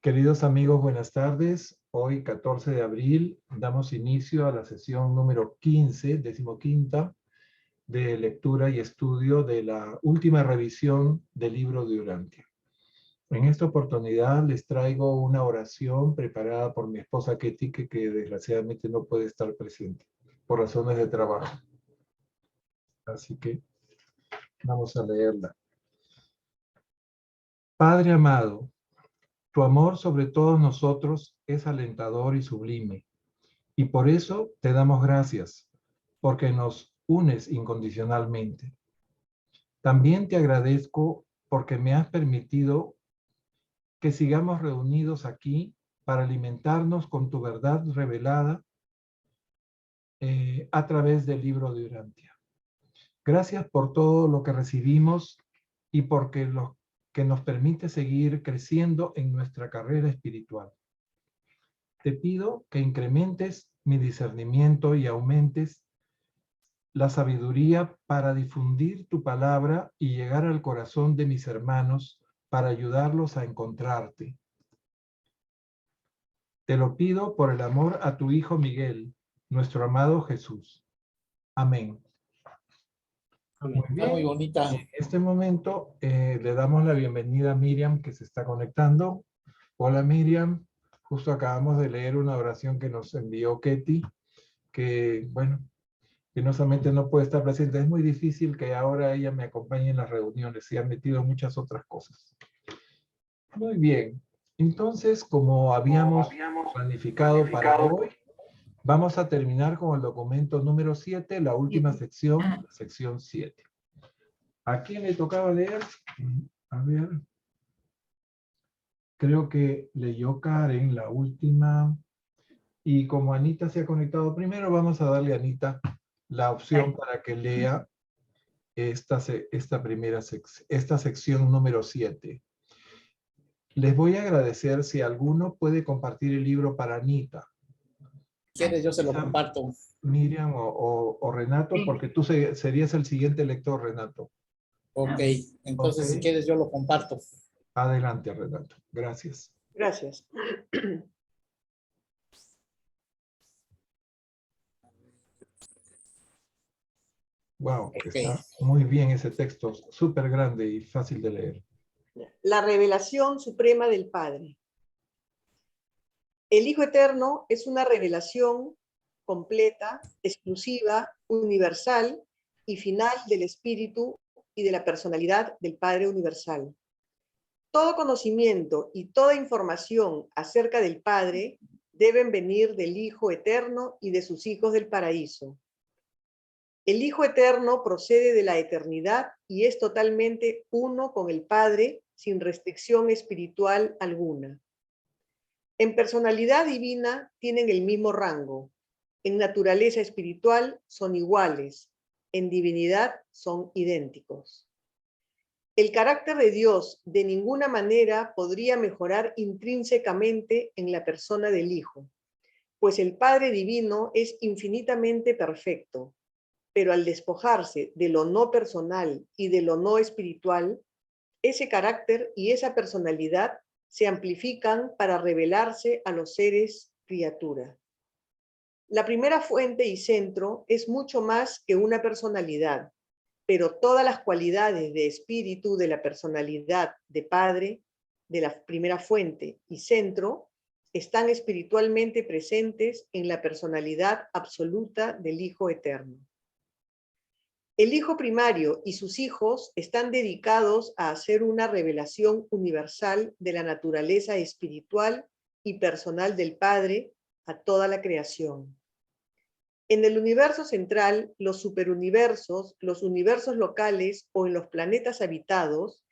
Queridos amigos, buenas tardes. Hoy, 14 de abril, damos inicio a la sesión número 15, decimoquinta, de lectura y estudio de la última revisión del libro de Urantia. En esta oportunidad les traigo una oración preparada por mi esposa Ketty, que desgraciadamente no puede estar presente por razones de trabajo. Así que vamos a leerla. Padre amado, tu amor sobre todos nosotros es alentador y sublime, y por eso te damos gracias, porque nos unes incondicionalmente. También te agradezco porque me has permitido que sigamos reunidos aquí para alimentarnos con tu verdad revelada a través del libro de Urantia. Gracias por todo lo que recibimos y porque lo que nos permite seguir creciendo en nuestra carrera espiritual. Te pido que incrementes mi discernimiento y aumentes la sabiduría para difundir tu palabra y llegar al corazón de mis hermanos para ayudarlos a encontrarte. Te lo pido por el amor a tu Hijo Miguel, nuestro amado Jesús. Amén. Muy bien. Está muy bonita. En este momento le damos la bienvenida a Miriam, que se está conectando. Hola Miriam, justo acabamos de leer una oración que nos envió Ketty, que bueno, penosamente no puede estar presente. Es muy difícil que ahora ella me acompañe en las reuniones y ha metido muchas otras cosas. Muy bien. Entonces, como habíamos planificado para hoy, vamos a terminar con el documento número 7, la última sección, la sección 7. ¿A quién le tocaba leer? A ver. Creo que leyó Karen la última. Y como Anita se ha conectado primero, vamos a darle a Anita la opción para que lea esta sección número 7. Les voy a agradecer si alguno puede compartir el libro para Anita. ¿Quieres? Yo se lo comparto. Miriam o Renato, porque tú serías el siguiente lector, Renato. Ok, entonces Ok. si quieres yo lo comparto. Adelante, Renato. Gracias. Gracias. Wow, Ok. está muy bien ese texto, súper grande y fácil de leer. La revelación suprema del Padre. El Hijo Eterno es una revelación completa, exclusiva, universal y final del Espíritu y de la personalidad del Padre Universal. Todo conocimiento y toda información acerca del Padre deben venir del Hijo Eterno y de sus hijos del paraíso. El Hijo Eterno procede de la eternidad y es totalmente uno con el Padre sin restricción espiritual alguna. En personalidad divina tienen el mismo rango. En naturaleza espiritual son iguales. En divinidad son idénticos. El carácter de Dios de ninguna manera podría mejorar intrínsecamente en la persona del Hijo, pues el Padre Divino es infinitamente perfecto, pero al despojarse de lo no personal y de lo no espiritual, ese carácter y esa personalidad se amplifican para revelarse a los seres criatura. La primera fuente y centro es mucho más que una personalidad, pero todas las cualidades de espíritu de la personalidad de Padre, de la primera fuente y centro, están espiritualmente presentes en la personalidad absoluta del Hijo Eterno. El Hijo primario y sus hijos están dedicados a hacer una revelación universal de la naturaleza espiritual y personal del Padre a toda la creación. En el universo central, los superuniversos, los universos locales o en los planetas habitados,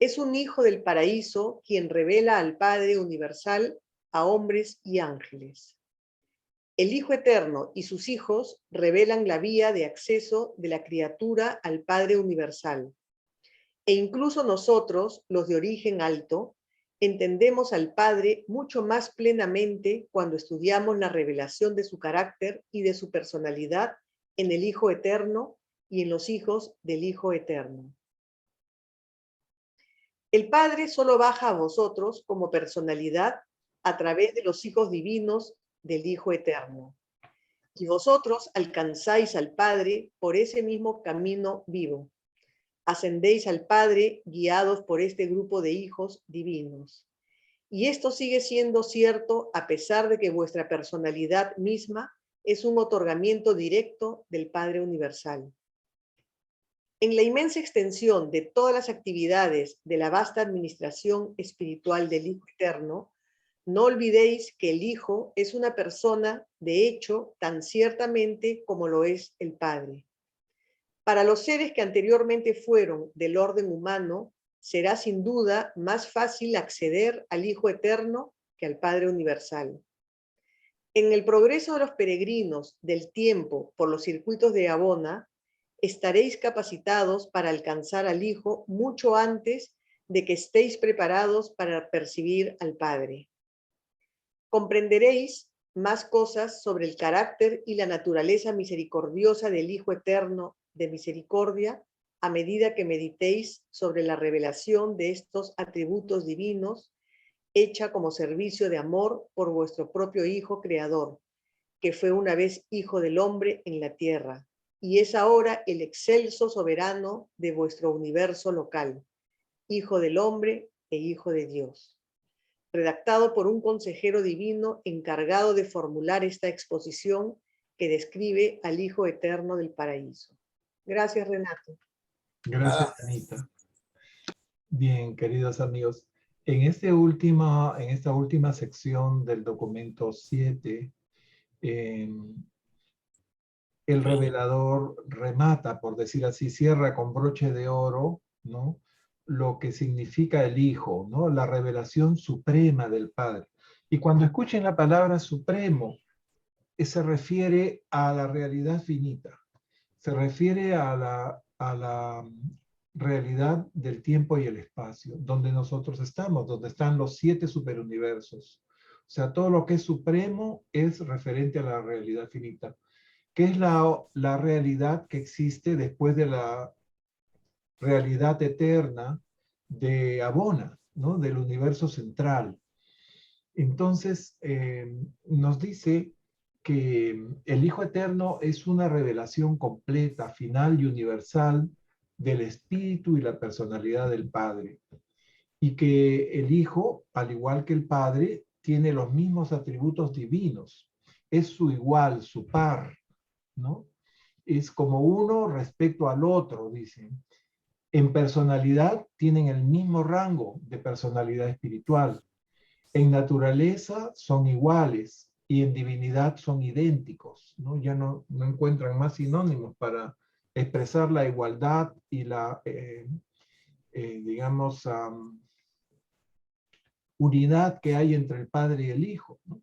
es un hijo del paraíso quien revela al Padre universal a hombres y ángeles. El Hijo Eterno y sus hijos revelan la vía de acceso de la criatura al Padre Universal. E incluso nosotros, los de origen alto, entendemos al Padre mucho más plenamente cuando estudiamos la revelación de su carácter y de su personalidad en el Hijo Eterno y en los hijos del Hijo Eterno. El Padre solo baja a vosotros como personalidad a través de los hijos divinos del Hijo Eterno. Y vosotros alcanzáis al Padre por ese mismo camino vivo. Ascendéis al Padre guiados por este grupo de hijos divinos. Y esto sigue siendo cierto a pesar de que vuestra personalidad misma es un otorgamiento directo del Padre Universal. En la inmensa extensión de todas las actividades de la vasta administración espiritual del Hijo Eterno, no olvidéis que el Hijo es una persona, de hecho, tan ciertamente como lo es el Padre. Para los seres que anteriormente fueron del orden humano, será sin duda más fácil acceder al Hijo Eterno que al Padre Universal. En el progreso de los peregrinos del tiempo por los circuitos de Abona, estaréis capacitados para alcanzar al Hijo mucho antes de que estéis preparados para percibir al Padre. Comprenderéis más cosas sobre el carácter y la naturaleza misericordiosa del Hijo Eterno de misericordia a medida que meditéis sobre la revelación de estos atributos divinos hecha como servicio de amor por vuestro propio Hijo Creador, que fue una vez Hijo del Hombre en la tierra, y es ahora el excelso soberano de vuestro universo local, Hijo del Hombre e Hijo de Dios. Redactado por un consejero divino encargado de formular esta exposición que describe al Hijo Eterno del Paraíso. Gracias, Renato. Gracias, Anita. Bien, queridos amigos, en esta última sección del documento 7, el revelador remata, por decir así, cierra con broche de oro, ¿no?, lo que significa el Hijo, ¿no?, la revelación suprema del Padre. Y cuando escuchen la palabra supremo, se refiere a la realidad finita, se refiere a la realidad del tiempo y el espacio, donde nosotros estamos, donde están los 7 superuniversos. O sea, todo lo que es supremo es referente a la realidad finita, que es la realidad que existe después de la realidad eterna de Abona, ¿no?, del universo central. Entonces, nos dice que el Hijo Eterno es una revelación completa, final y universal del espíritu y la personalidad del Padre. Y que el Hijo, al igual que el Padre, tiene los mismos atributos divinos. Es su igual, su par, ¿no? Es como uno respecto al otro, dicen. En personalidad tienen el mismo rango de personalidad espiritual. En naturaleza son iguales y en divinidad son idénticos, ¿no? Ya no encuentran más sinónimos para expresar la igualdad y la, digamos, unidad que hay entre el Padre y el Hijo, ¿no?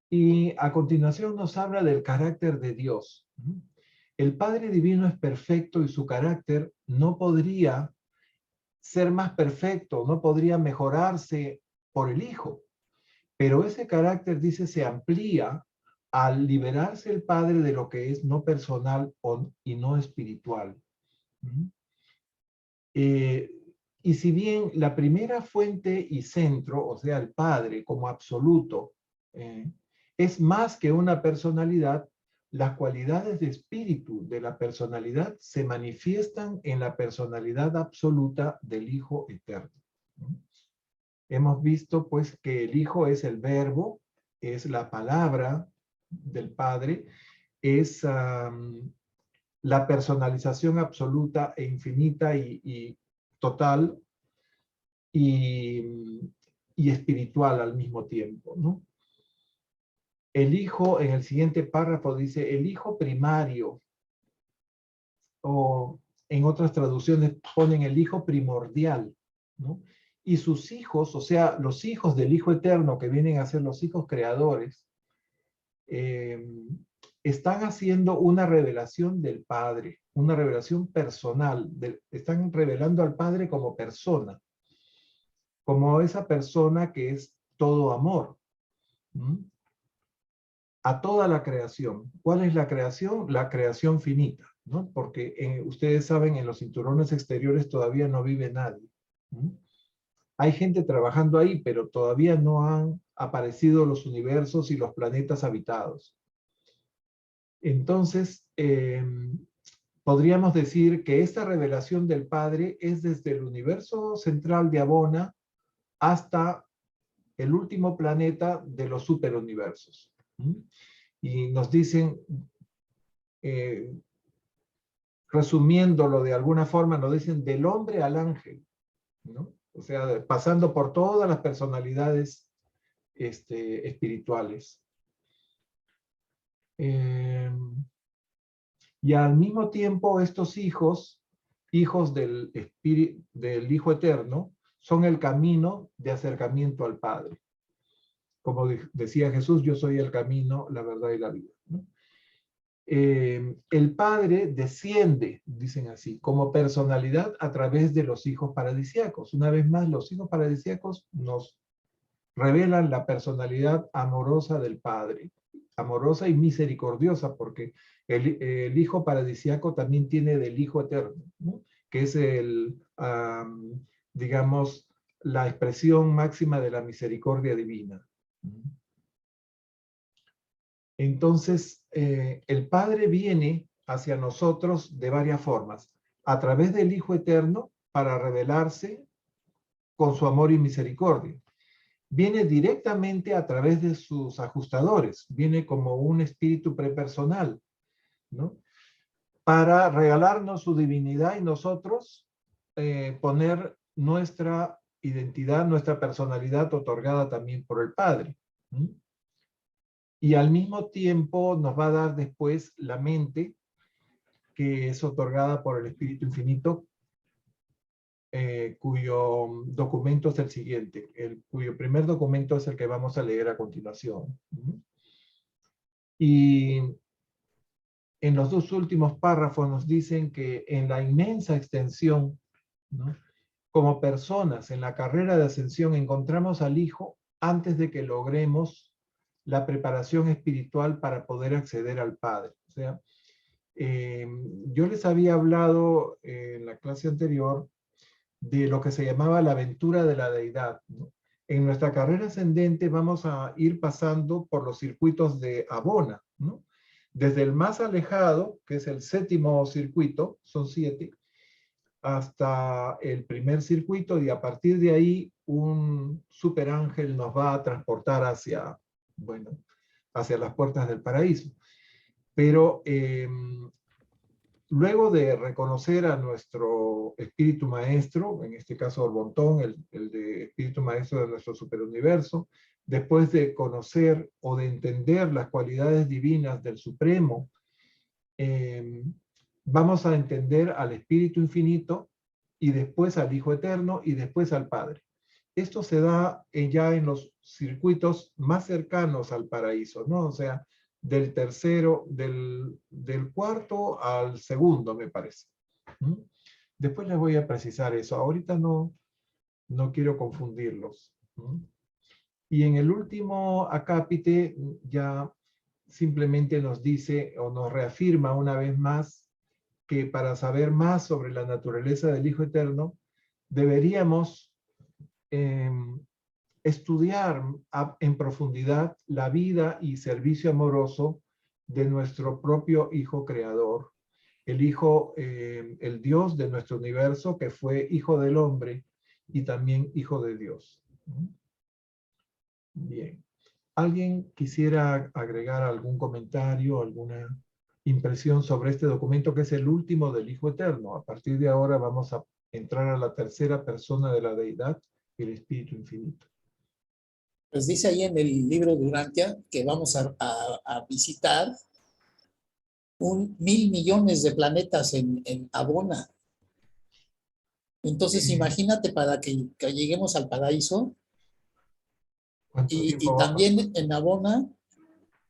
Y a continuación nos habla del carácter de Dios. El Padre Divino es perfecto y su carácter no podría ser más perfecto, no podría mejorarse por el Hijo. Pero ese carácter, dice, se amplía al liberarse el Padre de lo que es no personal y no espiritual. Y si bien la primera fuente y centro, o sea, el Padre como absoluto, es más que una personalidad, las cualidades de espíritu de la personalidad se manifiestan en la personalidad absoluta del Hijo Eterno. Hemos visto pues que el Hijo es el verbo, es la palabra del Padre, es la personalización absoluta e infinita y total y espiritual al mismo tiempo, ¿no? El Hijo, en el siguiente párrafo dice, el Hijo primario, o en otras traducciones ponen el Hijo primordial, ¿no? Y sus hijos, o sea, los hijos del Hijo Eterno, que vienen a ser los hijos creadores, están haciendo una revelación del Padre, una revelación personal, están revelando al Padre como persona, como esa persona que es todo amor, a toda la creación. ¿Cuál es la creación? La creación finita, ¿no? Porque ustedes saben, en los cinturones exteriores todavía no vive nadie, ¿Mm? Hay gente trabajando ahí, pero todavía no han aparecido los universos y los planetas habitados. Entonces, podríamos decir que esta revelación del Padre es desde el universo central de Abona hasta el último planeta de los superuniversos. ¿Mm? Y nos dicen, resumiéndolo de alguna forma, nos dicen del hombre al ángel, ¿no? O sea, pasando por todas las personalidades espirituales. Y al mismo tiempo estos hijos del Hijo Eterno, son el camino de acercamiento al Padre. Como decía Jesús, yo soy el camino, la verdad y la vida, ¿no? El Padre desciende, dicen así, como personalidad a través de los hijos paradisíacos. Una vez más, los hijos paradisíacos nos revelan la personalidad amorosa del Padre, amorosa y misericordiosa, porque el Hijo paradisíaco también tiene del Hijo Eterno, ¿no? Que es digamos, la expresión máxima de la misericordia divina. Entonces, el Padre viene hacia nosotros de varias formas, a través del Hijo Eterno para revelarse con su amor y misericordia. Viene directamente a través de sus ajustadores, viene como un espíritu prepersonal, ¿no? Para regalarnos su divinidad y nosotros poner nuestra identidad, nuestra personalidad otorgada también por el Padre. ¿Mm? Y al mismo tiempo nos va a dar después la mente, que es otorgada por el Espíritu Infinito, cuyo documento es el siguiente, cuyo primer documento es el que vamos a leer a continuación. Y en los dos últimos párrafos nos dicen que en la inmensa extensión, ¿no?, como personas en la carrera de ascensión encontramos al Hijo antes de que logremos la preparación espiritual para poder acceder al Padre. O sea, yo les había hablado en la clase anterior de lo que se llamaba la aventura de la deidad, ¿no? En nuestra carrera ascendente vamos a ir pasando por los circuitos de Abona, ¿no? Desde el más alejado, que es el séptimo circuito, son 7, hasta el primer circuito, y a partir de ahí un superángel nos va a transportar hacia, bueno, hacia las puertas del paraíso. Pero luego de reconocer a nuestro espíritu maestro, en este caso Orbontón, el de espíritu maestro de nuestro superuniverso, después de conocer o de entender las cualidades divinas del Supremo, vamos a entender al Espíritu Infinito, y después al Hijo Eterno, y después al Padre. Esto se da ya en los circuitos más cercanos al paraíso, ¿no? O sea, del tercero, del cuarto al segundo, me parece. ¿Mm? Después les voy a precisar eso. Ahorita no quiero confundirlos. ¿Mm? Y en el último acápite ya simplemente nos dice o nos reafirma una vez más que para saber más sobre la naturaleza del Hijo Eterno deberíamos estudiar en profundidad la vida y servicio amoroso de nuestro propio Hijo Creador, el Hijo, el Dios de nuestro universo, que fue Hijo del Hombre y también Hijo de Dios. Bien. ¿Alguien quisiera agregar algún comentario, alguna impresión sobre este documento que es el último del Hijo Eterno? A partir de ahora vamos a entrar a la tercera persona de la deidad, el Espíritu Infinito. Pues dice ahí en el libro de Urantia que vamos a visitar 1.000 millones de planetas en Abona. Entonces imagínate para que lleguemos al paraíso. Y también en Abona,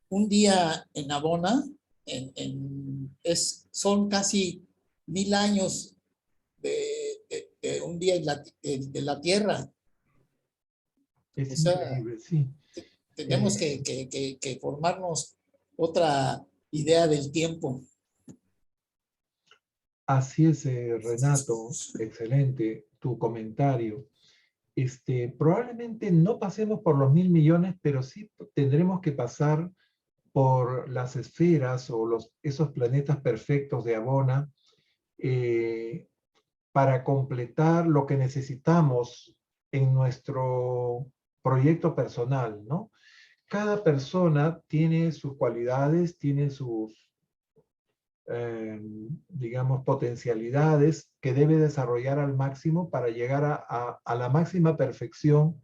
un día en Abona son casi 1000 años de un día de la Tierra. Es o sea, increíble, sí. Tenemos que formarnos otra idea del tiempo. Así es, Renato, excelente tu comentario. Probablemente no pasemos por los 1.000 millones, pero sí tendremos que pasar por las esferas o esos planetas perfectos de Abona para completar lo que necesitamos en nuestro proyecto personal, ¿no? Cada persona tiene sus cualidades, tiene sus, digamos, potencialidades que debe desarrollar al máximo para llegar a la máxima perfección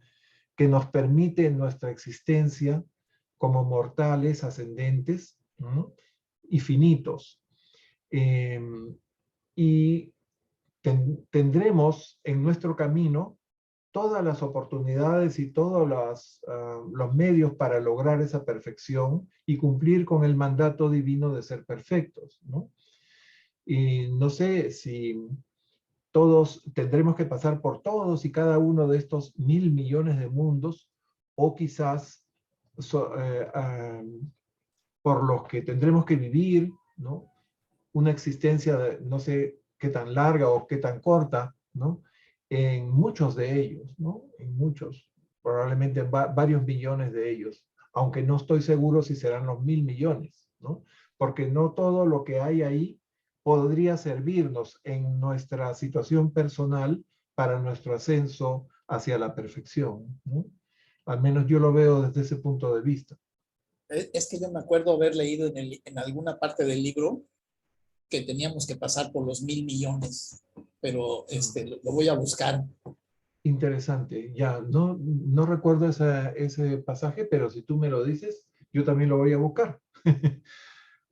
que nos permite en nuestra existencia como mortales ascendentes, ¿no? Y finitos. Y tendremos en nuestro camino todas las oportunidades y todos los medios para lograr esa perfección y cumplir con el mandato divino de ser perfectos, ¿no? Y no sé si todos tendremos que pasar por todos y cada uno de estos 1.000 millones de mundos, o quizás por los que tendremos que vivir, ¿no? Una existencia, no sé qué tan larga o qué tan corta, ¿no? En muchos de ellos, ¿no? En muchos, probablemente varios millones de ellos, aunque no estoy seguro si serán los 1.000 millones, ¿no? Porque no todo lo que hay ahí podría servirnos en nuestra situación personal para nuestro ascenso hacia la perfección, ¿no? Al menos yo lo veo desde ese punto de vista. Es que yo me acuerdo haber leído en alguna parte del libro que teníamos que pasar por los 1.000 millones, pero lo voy a buscar. Interesante, ya, no recuerdo ese pasaje, pero si tú me lo dices, yo también lo voy a buscar.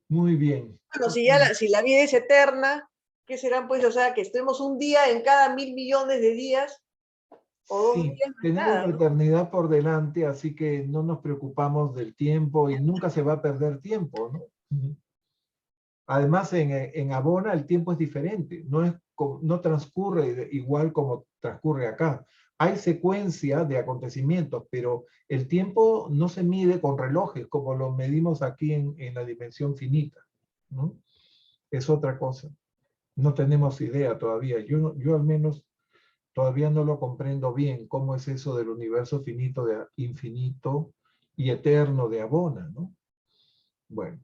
Muy bien. Bueno, si la vida es eterna, ¿qué serán pues? O sea, que estemos un día en cada 1.000 millones de días, o 2 Sí, días más tenemos nada, la ¿no? eternidad por delante, así que no nos preocupamos del tiempo y nunca se va a perder tiempo, ¿no? Ujú. Además, en Abona el tiempo es diferente, no transcurre igual como transcurre acá. Hay secuencia de acontecimientos, pero el tiempo no se mide con relojes como lo medimos aquí en la dimensión finita, ¿no? Es otra cosa. No tenemos idea todavía. Yo al menos todavía no lo comprendo bien, cómo es eso del universo finito, infinito y eterno de Abona, ¿no? Bueno.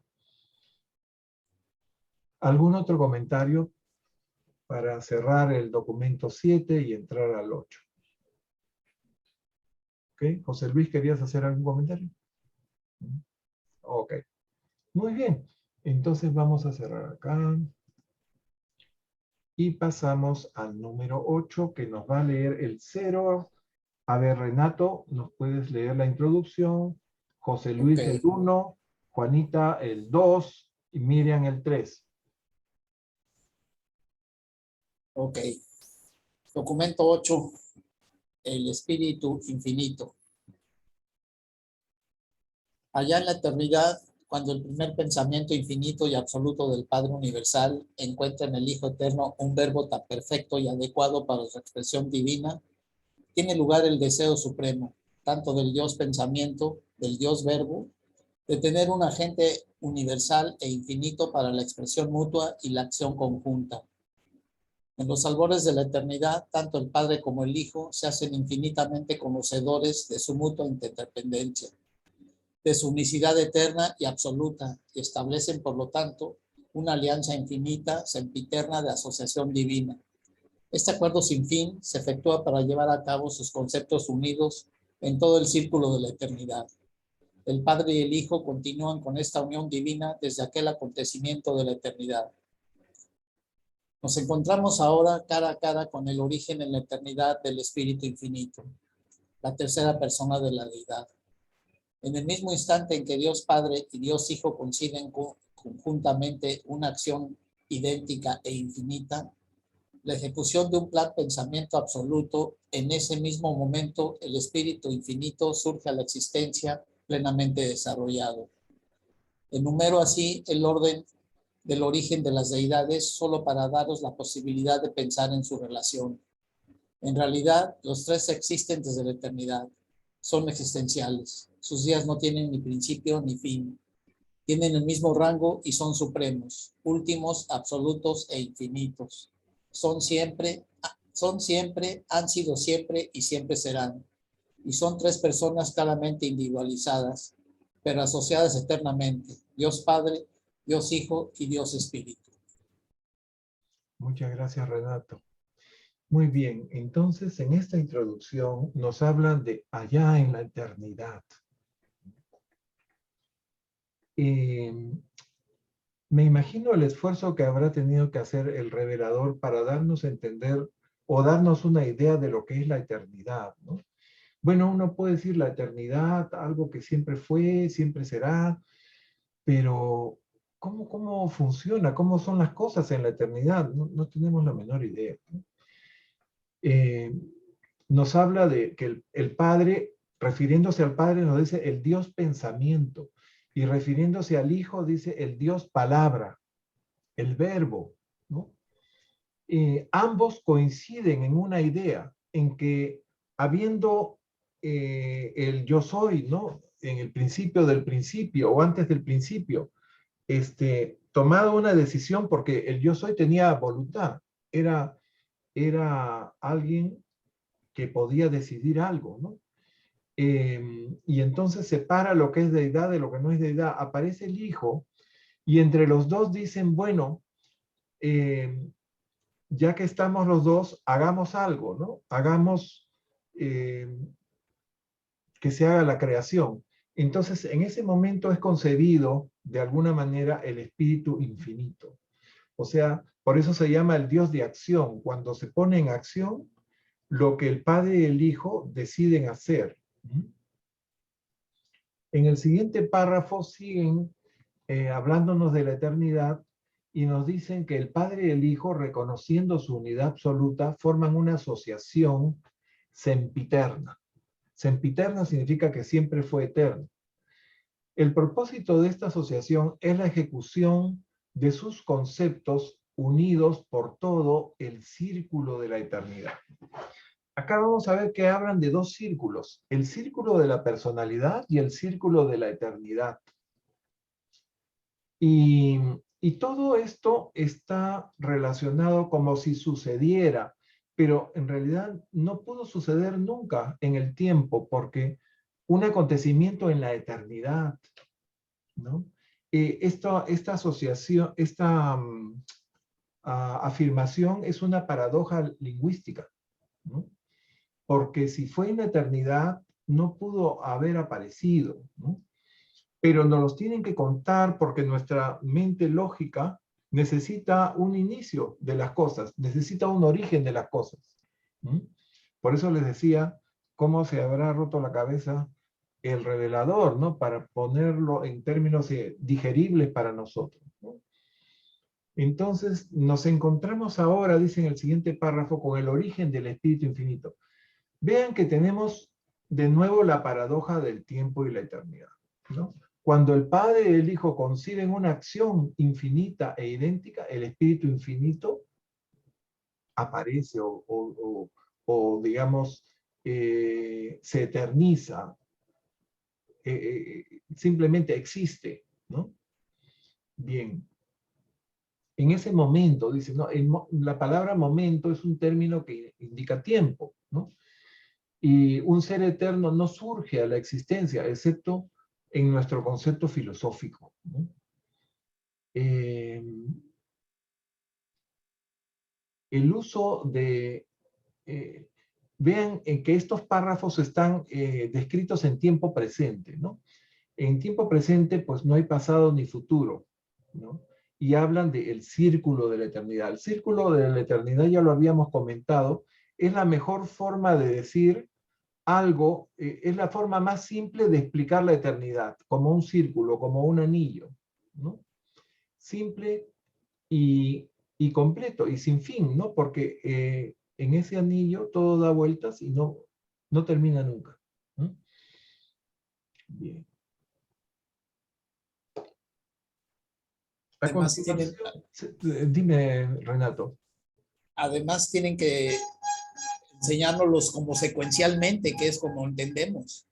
¿Algún otro comentario para cerrar el documento 7 y entrar al 8? ¿Ok? José Luis, ¿querías hacer algún comentario? Ok. Muy bien. Entonces vamos a cerrar acá. Y pasamos al número 8, que nos va a leer el 0. A ver, Renato, ¿nos puedes leer la introducción? José Luis el 1, Juanita el 2 y Miriam el 3. Ok. Documento 8. El espíritu infinito. Allá en la eternidad, cuando el primer pensamiento infinito y absoluto del Padre Universal encuentra en el Hijo Eterno un verbo tan perfecto y adecuado para su expresión divina, tiene lugar el deseo supremo, tanto del Dios pensamiento, del Dios verbo, de tener un agente universal e infinito para la expresión mutua y la acción conjunta. En los albores de la eternidad, tanto el Padre como el Hijo se hacen infinitamente conocedores de su mutua interdependencia, de su unicidad eterna y absoluta, y establecen, por lo tanto, una alianza infinita, sempiterna de asociación divina. Este acuerdo sin fin se efectúa para llevar a cabo sus conceptos unidos en todo el círculo de la eternidad. El Padre y el Hijo continúan con esta unión divina desde aquel acontecimiento de la eternidad. Nos encontramos ahora cara a cara con el origen en la eternidad del Espíritu Infinito, la tercera persona de la deidad. En el mismo instante en que Dios Padre y Dios Hijo coinciden conjuntamente una acción idéntica e infinita, la ejecución de un plan pensamiento absoluto, en ese mismo momento el Espíritu Infinito surge a la existencia plenamente desarrollado. Enumero así el orden del origen de las deidades solo para daros la posibilidad de pensar en su relación. En realidad, los tres existen desde la eternidad. Son existenciales. Sus días no tienen ni principio ni fin. Tienen el mismo rango y son supremos, últimos, absolutos e infinitos. Son siempre Son siempre, han sido siempre y siempre serán. Y son tres personas claramente individualizadas, pero asociadas eternamente. Dios Padre, Dios Hijo y Dios Espíritu. Muchas gracias, Renato. Muy bien, entonces en esta introducción nos hablan de allá en la eternidad. Me imagino el esfuerzo que habrá tenido que hacer el revelador para darnos a entender o darnos una idea de lo que es la eternidad, ¿no? Bueno, uno puede decir la eternidad, algo que siempre fue, siempre será, pero ¿cómo funciona? ¿Cómo son las cosas en la eternidad? No tenemos la menor idea, ¿no? Nos habla de que el Padre, refiriéndose al Padre, nos dice el Dios pensamiento, y refiriéndose al Hijo dice el Dios palabra, el verbo, ¿no? Ambos coinciden en una idea, en que habiendo el yo soy, ¿no? En el principio del principio o antes del principio, tomado una decisión porque el yo soy tenía voluntad, era alguien que podía decidir algo, ¿no? Y entonces separa lo que es deidad de lo que no es deidad. Aparece el Hijo y entre los dos dicen, bueno, ya que estamos los dos, hagamos algo, ¿no? Hagamos que se haga la creación. Entonces, en ese momento es concebido, de alguna manera, el Espíritu Infinito. O sea, por eso se llama el Dios de acción. Cuando se pone en acción lo que el Padre y el Hijo deciden hacer. En el siguiente párrafo siguen hablándonos de la eternidad y nos dicen que el Padre y el Hijo, reconociendo su unidad absoluta, forman una asociación sempiterna. Sempiterna significa que siempre fue eterno. El propósito de esta asociación es la ejecución de sus conceptos unidos por todo el círculo de la eternidad. Acá vamos a ver que hablan de dos círculos, el círculo de la personalidad y el círculo de la eternidad. Y todo esto está relacionado como si sucediera, pero en realidad no pudo suceder nunca en el tiempo, porque un acontecimiento en la eternidad, ¿no? Esta asociación, esta afirmación es una paradoja lingüística, ¿no? Porque si fue en la eternidad, no pudo haber aparecido, ¿no? Pero nos los tienen que contar porque nuestra mente lógica necesita un inicio de las cosas, necesita un origen de las cosas. Por eso les decía cómo se habrá roto la cabeza el revelador, ¿no? Para ponerlo en términos digeribles para nosotros, ¿no? Entonces, nos encontramos ahora, dice en el siguiente párrafo, con el origen del Espíritu Infinito. Vean que tenemos de nuevo la paradoja del tiempo y la eternidad, ¿no? Cuando el Padre y el Hijo conciben una acción infinita e idéntica, el Espíritu Infinito aparece o digamos, se eterniza, simplemente existe, ¿no? Bien. En ese momento, dice, ¿no? La palabra momento es un término que indica tiempo, ¿no? Y un ser eterno no surge a la existencia, excepto en nuestro concepto filosófico, ¿no? El uso de... vean que estos párrafos están descritos en tiempo presente, ¿no? En tiempo presente, pues no hay pasado ni futuro, ¿no? Y hablan del círculo de la eternidad. El círculo de la eternidad, ya lo habíamos comentado, es la mejor forma de decir algo, es la forma más simple de explicar la eternidad, como un círculo, como un anillo, ¿no? Simple y completo y sin fin, ¿no? Porque en ese anillo todo da vueltas y no termina nunca, ¿no? Bien. Además, dime, Renato. Además tienen que enseñárnoslos como secuencialmente, que es como entendemos.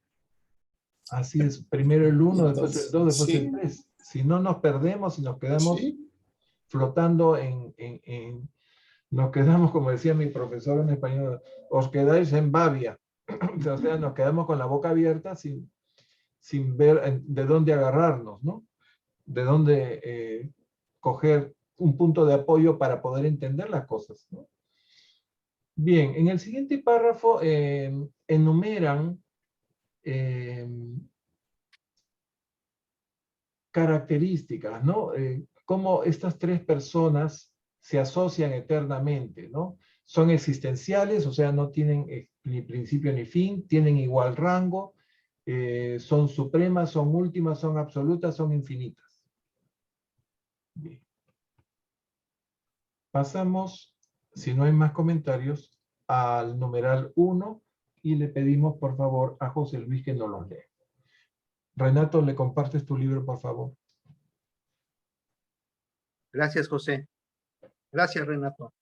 Así es, primero el 1, después el 2, después sí. el 3. Si no nos perdemos y nos quedamos flotando nos quedamos, como decía mi profesor en español, os quedáis en babia. O sea, nos quedamos con la boca abierta sin ver de dónde agarrarnos, ¿no? De dónde coger un punto de apoyo para poder entender las cosas, ¿no? Bien, en el siguiente párrafo enumeran características, ¿no? Cómo estas tres personas se asocian eternamente, ¿no? Son existenciales, o sea, no tienen ni principio ni fin, tienen igual rango, son supremas, son últimas, son absolutas, son infinitas. Bien. Pasamos, si no hay más comentarios, al numeral 1 y le pedimos, por favor, a José Luis que nos los lea. Renato, ¿le compartes tu libro, por favor? Gracias, José. Gracias, Renato.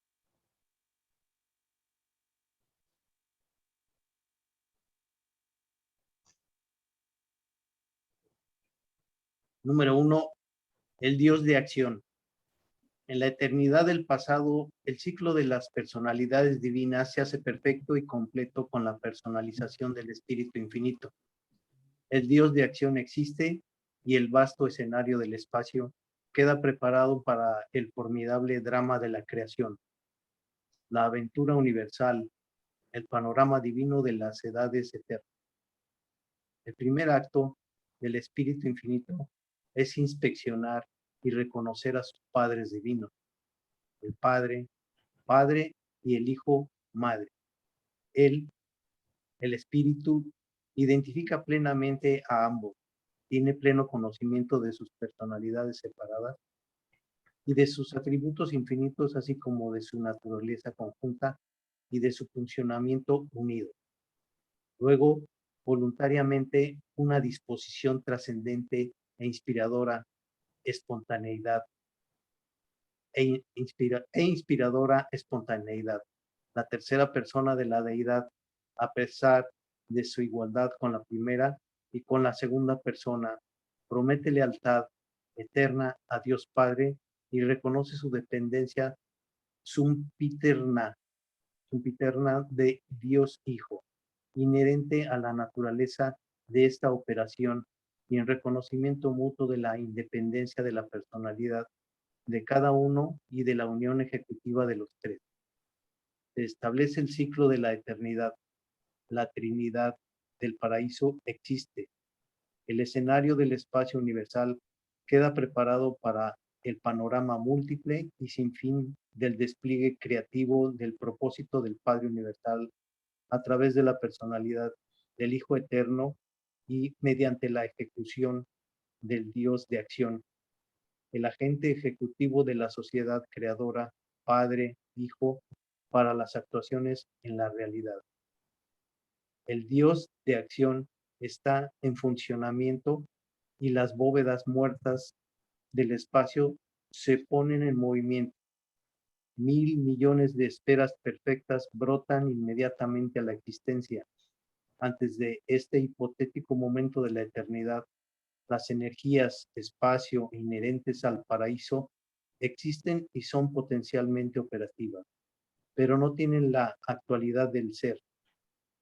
Número 1, el Dios de acción. En la eternidad del pasado, el ciclo de las personalidades divinas se hace perfecto y completo con la personalización del Espíritu Infinito. El Dios de acción existe y el vasto escenario del espacio queda preparado para el formidable drama de la creación, la aventura universal, el panorama divino de las edades eternas. El primer acto del Espíritu Infinito es inspeccionar y reconocer a sus padres divinos, el Padre, Padre y el Hijo, Madre. Él, el Espíritu, identifica plenamente a ambos, tiene pleno conocimiento de sus personalidades separadas y de sus atributos infinitos, así como de su naturaleza conjunta y de su funcionamiento unido. Luego, voluntariamente, una disposición trascendente e inspiradora, espontaneidad, inspiradora espontaneidad. La tercera persona de la deidad, a pesar de su igualdad con la primera y con la segunda persona, promete lealtad eterna a Dios Padre y reconoce su dependencia sempiterna de Dios Hijo, inherente a la naturaleza de esta operación y en reconocimiento mutuo de la independencia de la personalidad de cada uno y de la unión ejecutiva de los tres. Se establece el ciclo de la eternidad. La Trinidad del paraíso existe. El escenario del espacio universal queda preparado para el panorama múltiple y sin fin del despliegue creativo del propósito del Padre Universal a través de la personalidad del Hijo Eterno y mediante la ejecución del Dios de acción, el agente ejecutivo de la sociedad creadora, Padre, Hijo, para las actuaciones en la realidad. El Dios de acción está en funcionamiento y las bóvedas muertas del espacio se ponen en movimiento. 1.000 millones de esferas perfectas brotan inmediatamente a la existencia. Antes de este hipotético momento de la eternidad, las energías, espacio inherentes al paraíso existen y son potencialmente operativas, pero no tienen la actualidad del ser.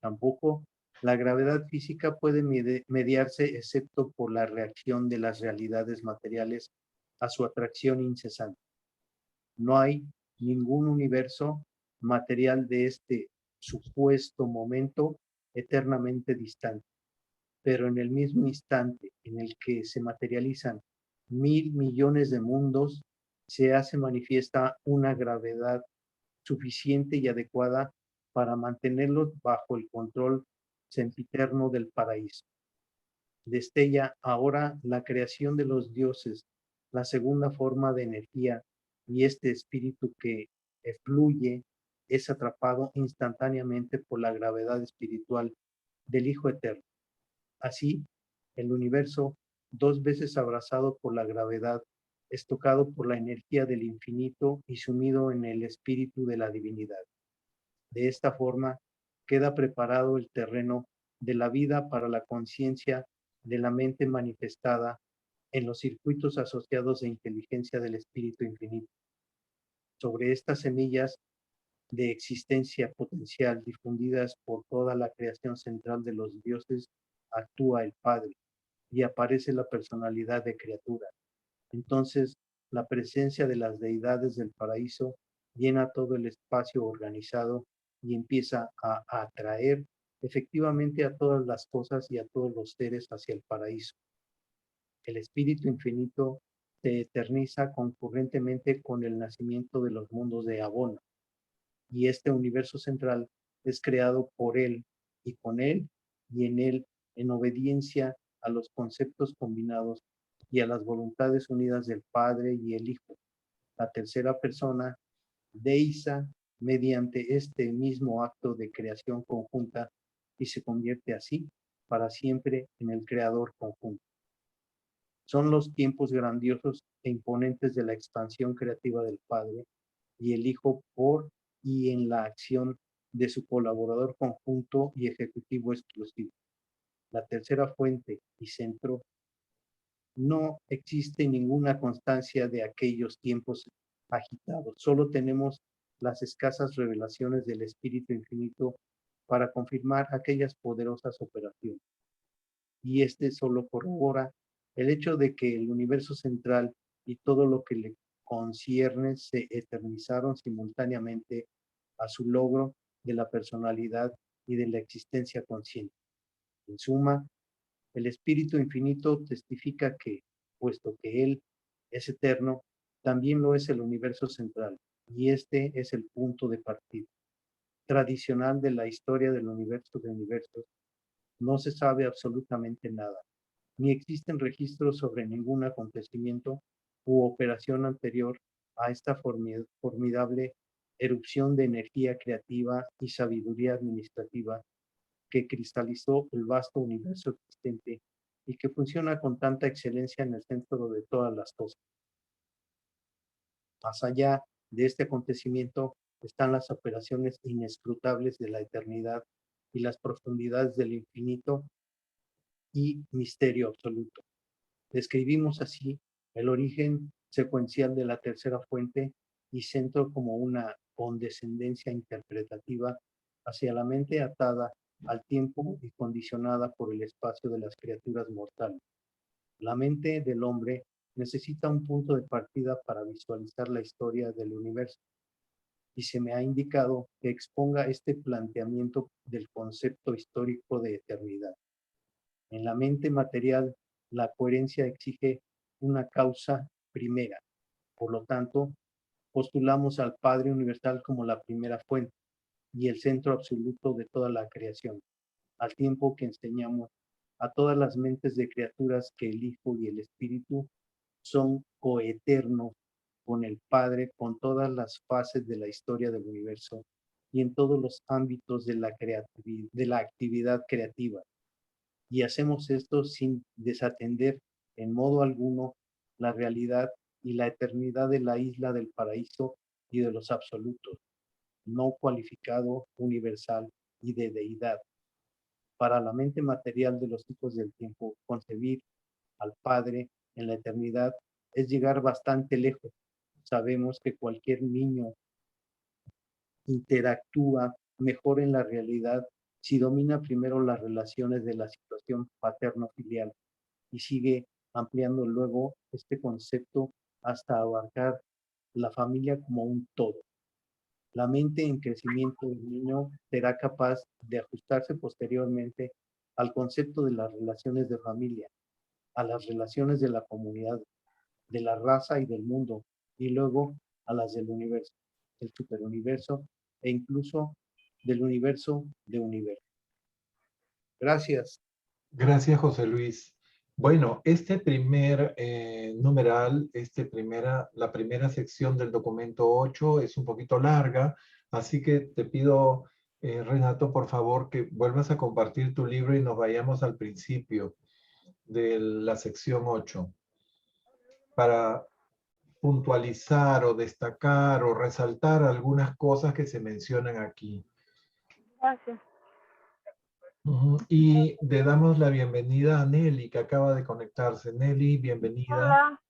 Tampoco la gravedad física puede mediarse excepto por la reacción de las realidades materiales a su atracción incesante. No hay ningún universo material de este supuesto momento eternamente distante, pero en el mismo instante en el que se materializan 1.000 millones de mundos, se hace manifiesta una gravedad suficiente y adecuada para mantenerlos bajo el control sempiterno del paraíso. Destella ahora la creación de los dioses, la segunda forma de energía, y este espíritu que fluye es atrapado instantáneamente por la gravedad espiritual del Hijo Eterno. Así, el universo, dos veces abrazado por la gravedad, es tocado por la energía del infinito y sumido en el espíritu de la divinidad. De esta forma, queda preparado el terreno de la vida para la conciencia de la mente manifestada en los circuitos asociados de inteligencia del espíritu infinito. Sobre estas semillas de existencia potencial difundidas por toda la creación central de los dioses, actúa el Padre y aparece la personalidad de criatura. Entonces, la presencia de las deidades del paraíso llena todo el espacio organizado y empieza a atraer efectivamente a todas las cosas y a todos los seres hacia el paraíso. El Espíritu Infinito se eterniza concurrentemente con el nacimiento de los mundos de Abona, y este universo central es creado por Él y con Él y en obediencia a los conceptos combinados y a las voluntades unidas del Padre y el Hijo. La tercera persona deiza mediante este mismo acto de creación conjunta y se convierte así para siempre en el Creador conjunto. Son los tiempos grandiosos e imponentes de la expansión creativa del Padre y el Hijo por y en la acción de su colaborador conjunto y ejecutivo exclusivo. La tercera fuente y centro. No existe ninguna constancia de aquellos tiempos agitados. Solo tenemos las escasas revelaciones del Espíritu Infinito para confirmar aquellas poderosas operaciones. Y este solo corrobora el hecho de que el universo central y todo lo que le concierne se eternizaron simultáneamente a su logro de la personalidad y de la existencia consciente. En suma, el Espíritu Infinito testifica que, puesto que Él es eterno, también lo es el universo central, y este es el punto de partida tradicional de la historia del universo de universos. No se sabe absolutamente nada, ni existen registros sobre ningún acontecimiento u operación anterior a esta formidable erupción de energía creativa y sabiduría administrativa que cristalizó el vasto universo existente y que funciona con tanta excelencia en el centro de todas las cosas. Más allá de este acontecimiento están las operaciones inescrutables de la eternidad y las profundidades del infinito y misterio absoluto. Describimos así el origen secuencial de la tercera fuente y centro como una condescendencia interpretativa hacia la mente atada al tiempo y condicionada por el espacio de las criaturas mortales. La mente del hombre necesita un punto de partida para visualizar la historia del universo, y se me ha indicado que exponga este planteamiento del concepto histórico de eternidad. En la mente material, la coherencia exige una causa primera. Por lo tanto, postulamos al Padre Universal como la primera fuente y el centro absoluto de toda la creación, al tiempo que enseñamos a todas las mentes de criaturas que el Hijo y el Espíritu son coeternos con el Padre, con todas las fases de la historia del universo y en todos los ámbitos de la actividad creativa. Y hacemos esto sin desatender en modo alguno la realidad y la eternidad de la isla del paraíso y de los absolutos, no cualificado, universal y de deidad. Para la mente material de los hijos del tiempo, concebir al Padre en la eternidad es llegar bastante lejos. Sabemos que cualquier niño interactúa mejor en la realidad si domina primero las relaciones de la situación paterno-filial y sigue ampliando luego este concepto hasta abarcar la familia como un todo. La mente en crecimiento del niño será capaz de ajustarse posteriormente al concepto de las relaciones de familia, a las relaciones de la comunidad, de la raza y del mundo, y luego a las del universo, el superuniverso e incluso del universo de universo. Gracias. Gracias, José Luis. Bueno, este primer numeral, la primera sección del documento 8 es un poquito larga, así que te pido, Renato, por favor, que vuelvas a compartir tu libro y nos vayamos al principio de la sección 8 para puntualizar o destacar o resaltar algunas cosas que se mencionan aquí. Gracias. Y le damos la bienvenida a Nelly, que acaba de conectarse. Nelly, bienvenida. Hola.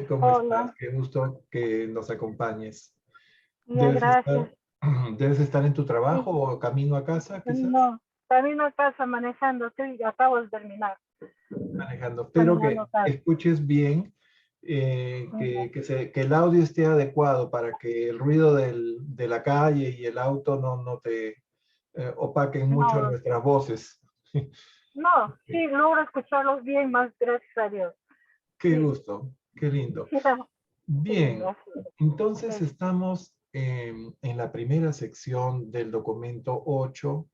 ¿Cómo estás? Hola. Qué gusto que nos acompañes. Bien, Debes estar gracias. ¿Debes estar en tu trabajo o camino a casa, quizás? No, camino a casa manejando, estoy, acabo de terminar. Manejando. Espero Caminando que a casa. escuches bien, que el audio esté adecuado para que el ruido de la calle y el auto no te opaquen mucho No, nuestras voces. no, sí, logro escucharlos bien, más gracias a Dios. Qué Sí. gusto, qué lindo. Sí, Bien, sí. entonces estamos en la primera sección del documento 8,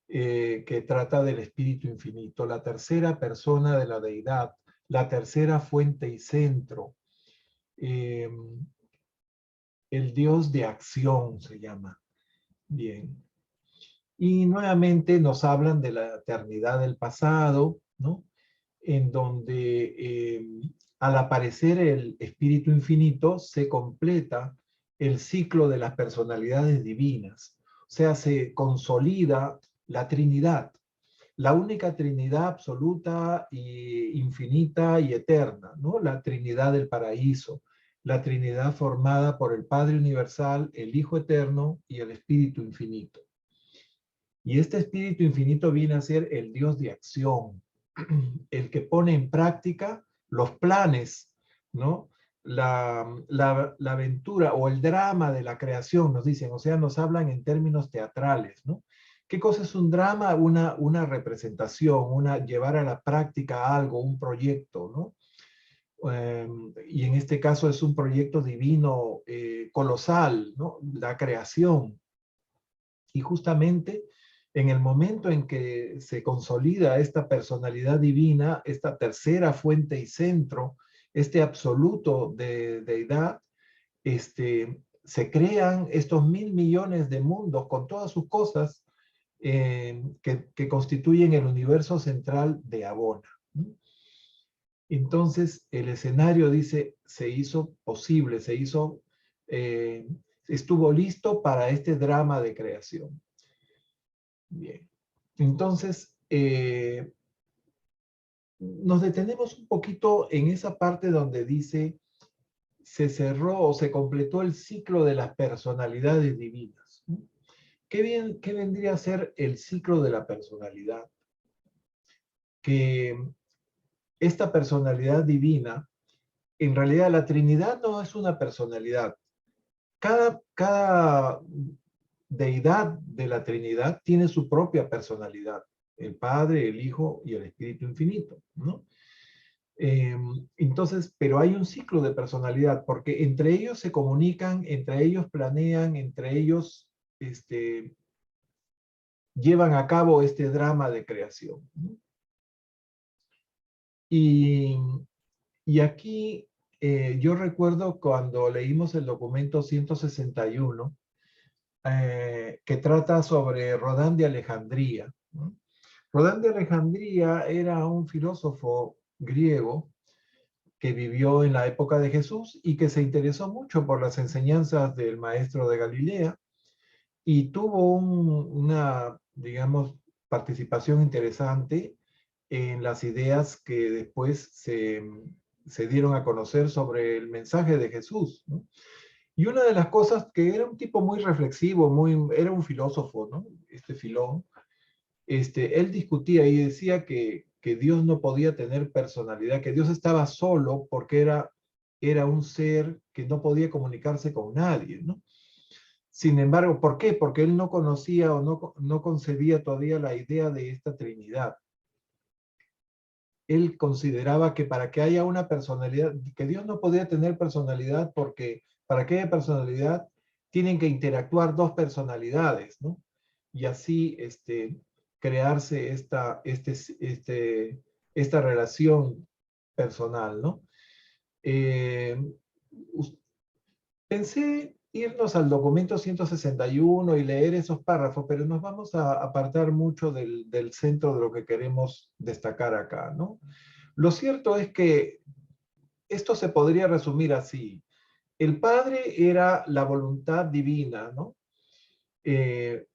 que trata del Espíritu Infinito, la tercera persona de la deidad, la tercera fuente y centro, el Dios de acción se llama. Bien. Y nuevamente nos hablan de la eternidad del pasado, ¿no? En donde al aparecer el Espíritu Infinito se completa el ciclo de las personalidades divinas. O sea, se consolida la Trinidad, la única Trinidad absoluta y infinita y eterna, ¿no? La Trinidad del paraíso, la Trinidad formada por el Padre Universal, el Hijo Eterno y el Espíritu Infinito. Y este Espíritu Infinito viene a ser el Dios de acción, el que pone en práctica los planes, ¿no? La aventura o el drama de la creación, nos dicen, o sea, nos hablan en términos teatrales, ¿no? ¿Qué cosa es un drama? Una representación, llevar a la práctica algo, un proyecto, ¿no? Y en este caso es un proyecto divino colosal, ¿no? La creación. Y justamente en el momento en que se consolida esta personalidad divina, esta tercera fuente y centro, este absoluto de deidad, se crean estos 1.000 millones de mundos con todas sus cosas que constituyen el universo central de Abona. Entonces, el escenario, dice, se hizo posible, estuvo listo para este drama de creación. Bien. Entonces, nos detenemos un poquito en esa parte donde dice, se cerró o se completó el ciclo de las personalidades divinas. ¿Qué vendría a ser el ciclo de la personalidad? Que esta personalidad divina, en realidad la Trinidad no es una personalidad. Cada deidad de la Trinidad tiene su propia personalidad. El Padre, el Hijo y el Espíritu Infinito, ¿no? Entonces, pero hay un ciclo de personalidad, porque entre ellos se comunican, entre ellos planean, entre ellos llevan a cabo este drama de creación, ¿no? Y aquí yo recuerdo cuando leímos el documento 161, que trata sobre Rodán de Alejandría, ¿no? Rodán de Alejandría era un filósofo griego que vivió en la época de Jesús y que se interesó mucho por las enseñanzas del maestro de Galilea y tuvo una, digamos, participación interesante en las ideas que después se dieron a conocer sobre el mensaje de Jesús, ¿no? Y una de las cosas que era un tipo muy reflexivo, era un filósofo, ¿no? Filón, él discutía y decía que Dios no podía tener personalidad, que Dios estaba solo porque era un ser que no podía comunicarse con nadie, ¿no? Sin embargo, ¿por qué? Porque él no conocía o no concebía todavía la idea de esta Trinidad. Él consideraba que para que haya una personalidad, que Dios no podía tener personalidad porque para que haya personalidad tienen que interactuar dos personalidades, ¿no? Y así crearse esta relación personal, ¿no? Pensé irnos al documento 161 y leer esos párrafos, pero nos vamos a apartar mucho del centro de lo que queremos destacar acá, ¿no? Lo cierto es que esto se podría resumir así. El Padre era la voluntad divina, ¿no? Que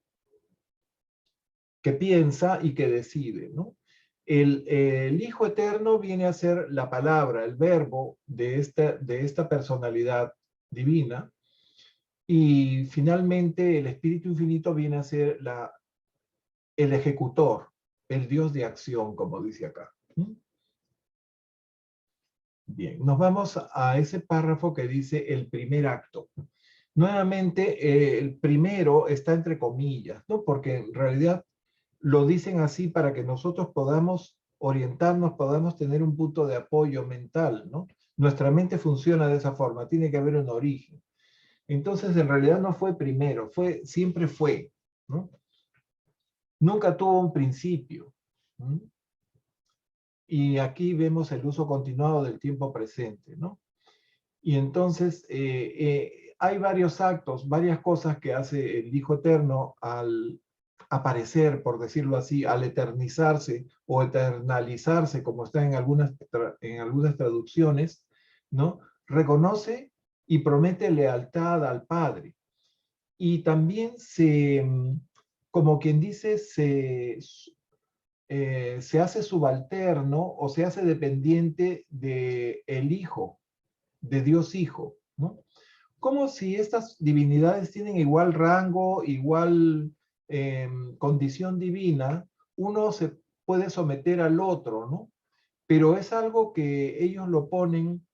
piensa y que decide, ¿no? El Hijo Eterno viene a ser la palabra, el verbo de esta personalidad divina, Y finalmente el Espíritu Infinito viene a ser el ejecutor, el Dios de acción, como dice acá. Bien, nos vamos a ese párrafo que dice el primer acto. Nuevamente, el primero está entre comillas, ¿no? Porque en realidad lo dicen así para que nosotros podamos orientarnos, podamos tener un punto de apoyo mental, ¿no? Nuestra mente funciona de esa forma, tiene que haber un origen. Entonces, en realidad no fue primero, siempre fue, ¿no? Nunca tuvo un principio. ¿No? Y aquí vemos el uso continuado del tiempo presente, ¿no? Y entonces hay varios actos, varias cosas que hace el Hijo Eterno al aparecer, por decirlo así, al eternizarse o eternalizarse, como está en algunas traducciones, ¿no? Reconoce y promete lealtad al Padre. Y también como quien dice, se hace subalterno o se hace dependiente del Hijo, de Dios Hijo, ¿no? Como si estas divinidades tienen igual rango, igual condición divina, uno se puede someter al otro, ¿no? Pero es algo que ellos lo ponen,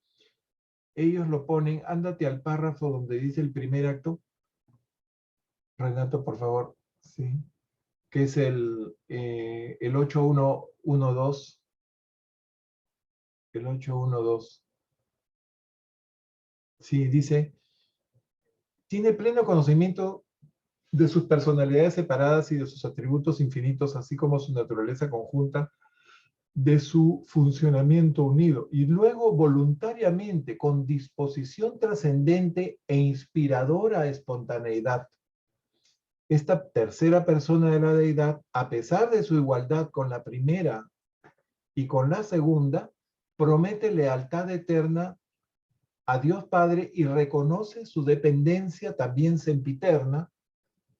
ándate al párrafo donde dice el primer acto, Renato, por favor, sí, que es el 8112, el 812. Sí, dice, tiene pleno conocimiento de sus personalidades separadas y de sus atributos infinitos, así como su naturaleza conjunta, de su funcionamiento unido. Y luego voluntariamente, con disposición trascendente e inspiradora espontaneidad, esta tercera persona de la deidad, a pesar de su igualdad con la primera y con la segunda, promete lealtad eterna a Dios Padre y reconoce su dependencia también sempiterna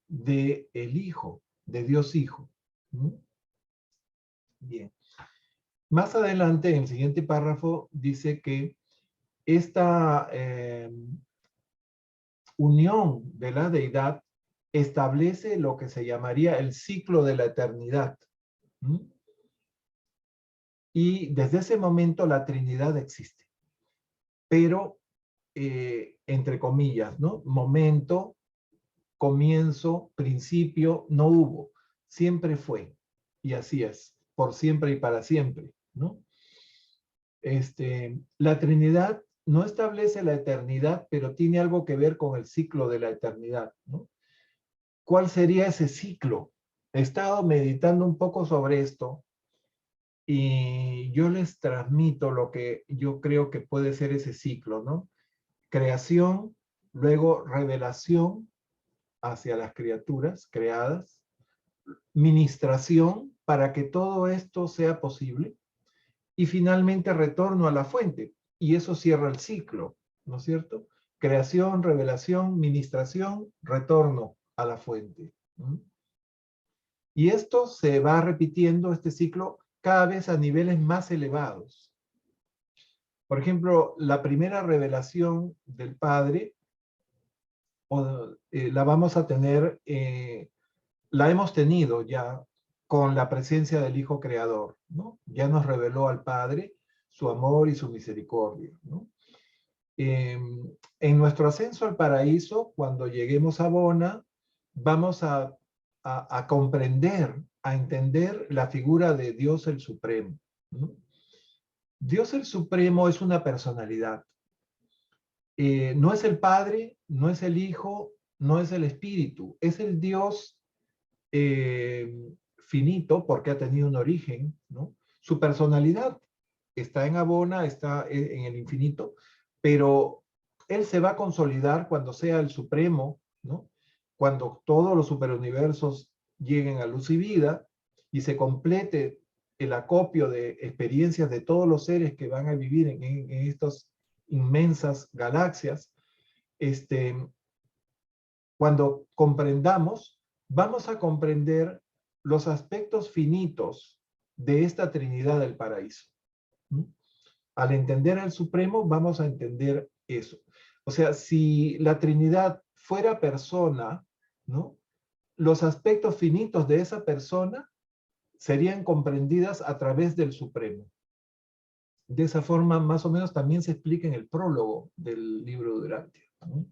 de el Hijo, de Dios Hijo. Bien. Más adelante, en el siguiente párrafo, dice que esta unión de la deidad establece lo que se llamaría el ciclo de la eternidad. Y desde ese momento la Trinidad existe. Pero, entre comillas, ¿no? Momento, comienzo, principio, no hubo. Siempre fue. Y así es. Por siempre y para siempre, ¿no? La Trinidad no establece la eternidad, pero tiene algo que ver con el ciclo de la eternidad, ¿no? ¿Cuál sería ese ciclo? He estado meditando un poco sobre esto y yo les transmito lo que yo creo que puede ser ese ciclo, ¿no? Creación, luego revelación hacia las criaturas creadas, ministración para que todo esto sea posible, y finalmente retorno a la fuente. Y eso cierra el ciclo, ¿no es cierto? Creación, revelación, ministración, retorno a la fuente. Y esto se va repitiendo, este ciclo, cada vez a niveles más elevados. Por ejemplo, la primera revelación del Padre, la vamos a tener, la hemos tenido ya con la presencia del Hijo Creador, ¿no? Ya nos reveló al Padre su amor y su misericordia, ¿no? En nuestro ascenso al paraíso, cuando lleguemos a Bona, vamos a comprender, a entender la figura de Dios el Supremo, ¿no? Dios el Supremo es una personalidad. No es el Padre, no es el Hijo, no es el Espíritu, es el Dios finito porque ha tenido un origen, ¿no? Su personalidad está en Abona, está en el infinito, pero él se va a consolidar cuando sea el Supremo, ¿no? Cuando todos los superuniversos lleguen a luz y vida y se complete el acopio de experiencias de todos los seres que van a vivir en estas inmensas galaxias, cuando comprendamos, vamos a comprender los aspectos finitos de esta Trinidad del paraíso. Al entender al Supremo, vamos a entender eso. O sea, si la Trinidad fuera persona, ¿no? Los aspectos finitos de esa persona serían comprendidas a través del Supremo. De esa forma, más o menos, también se explica en el prólogo del libro de Urantia, ¿no?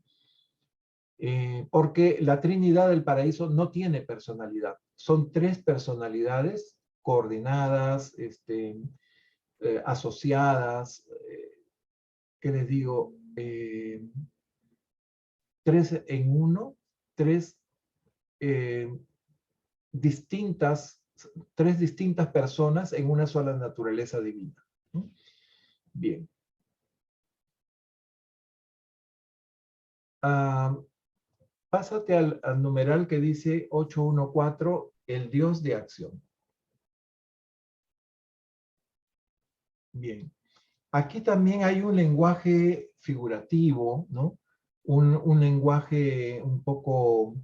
Porque la Trinidad del Paraíso no tiene personalidad. Son tres personalidades coordinadas, asociadas, ¿qué les digo? Tres en uno, tres tres distintas personas en una sola naturaleza divina, ¿no? Bien. Pásate al numeral que dice 814, el Dios de acción. Bien. Aquí también hay un lenguaje figurativo, ¿no? Un lenguaje un poco,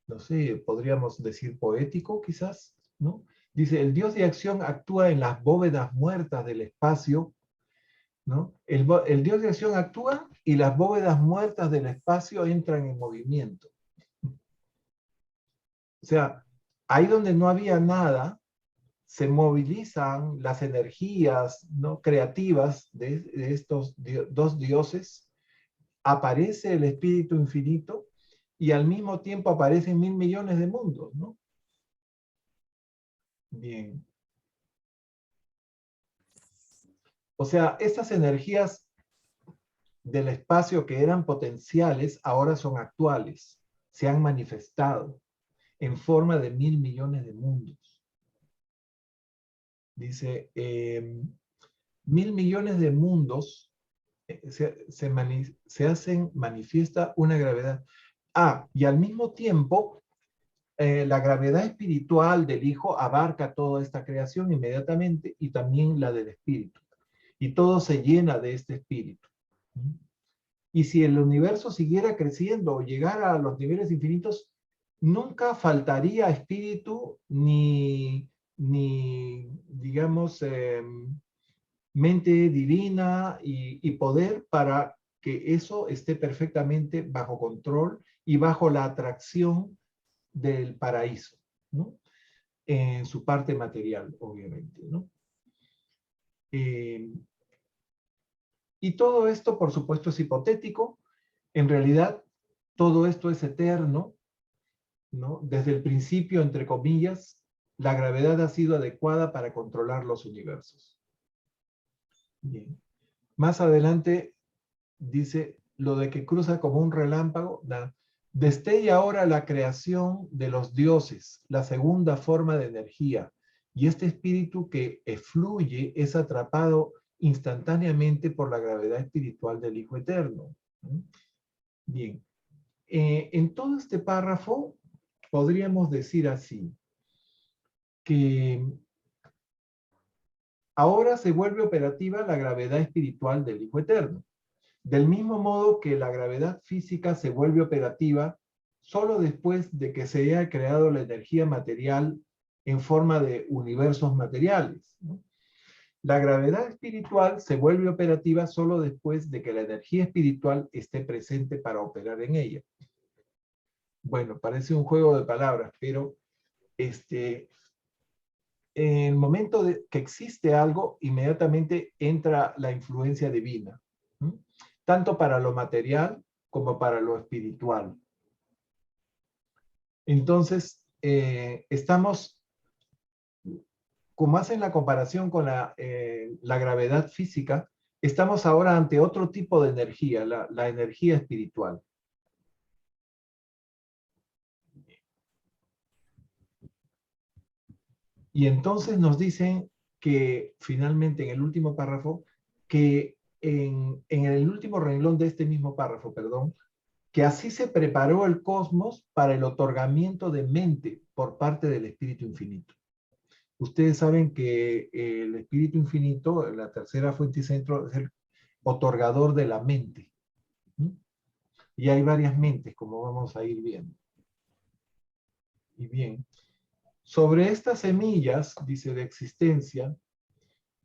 no sé, podríamos decir poético quizás, ¿no? Dice, el Dios de acción actúa en las bóvedas muertas del espacio, ¿no? El Dios de acción actúa y las bóvedas muertas del espacio entran en movimiento. O sea, ahí donde no había nada, se movilizan las energías, ¿no?, creativas de estos dos dioses, aparece el Espíritu Infinito y al mismo tiempo aparecen 1.000 millones de mundos, ¿no? Bien. O sea, estas energías del espacio que eran potenciales ahora son actuales, se han manifestado en forma de 1.000 millones de mundos. Dice, 1.000 millones de mundos se hacen manifiesta una gravedad. Y al mismo tiempo, la gravedad espiritual del Hijo abarca toda esta creación inmediatamente y también la del Espíritu. Y todo se llena de este Espíritu. Y si el universo siguiera creciendo o llegara a los niveles infinitos, nunca faltaría espíritu ni digamos, mente divina y poder para que eso esté perfectamente bajo control y bajo la atracción del paraíso, ¿no? En su parte material, obviamente, ¿no? Y todo esto, por supuesto, es hipotético. En realidad, todo esto es eterno, ¿no? Desde el principio, entre comillas, la gravedad ha sido adecuada para controlar los universos. Bien. Más adelante dice lo de que cruza como un relámpago. Destella ahora la creación de los dioses, la segunda forma de energía, y este espíritu que efluye es atrapado instantáneamente por la gravedad espiritual del Hijo Eterno. Bien. En todo este párrafo podríamos decir así, que ahora se vuelve operativa la gravedad espiritual del Hijo Eterno. Del mismo modo que la gravedad física se vuelve operativa solo después de que se haya creado la energía material en forma de universos materiales, ¿no? La gravedad espiritual se vuelve operativa solo después de que la energía espiritual esté presente para operar en ella. Bueno, parece un juego de palabras, pero en el momento de que existe algo, inmediatamente entra la influencia divina, ¿no? Tanto para lo material como para lo espiritual. Entonces, estamos, como hacen la comparación con la gravedad física, estamos ahora ante otro tipo de energía, la energía espiritual. Y entonces nos dicen que finalmente en el último párrafo, que en el último renglón de este mismo párrafo, perdón, que así se preparó el cosmos para el otorgamiento de mente por parte del Espíritu Infinito. Ustedes saben que el Espíritu Infinito, la tercera fuente y centro, es el otorgador de la mente. Y hay varias mentes, como vamos a ir viendo. Y bien, sobre estas semillas, dice, de existencia,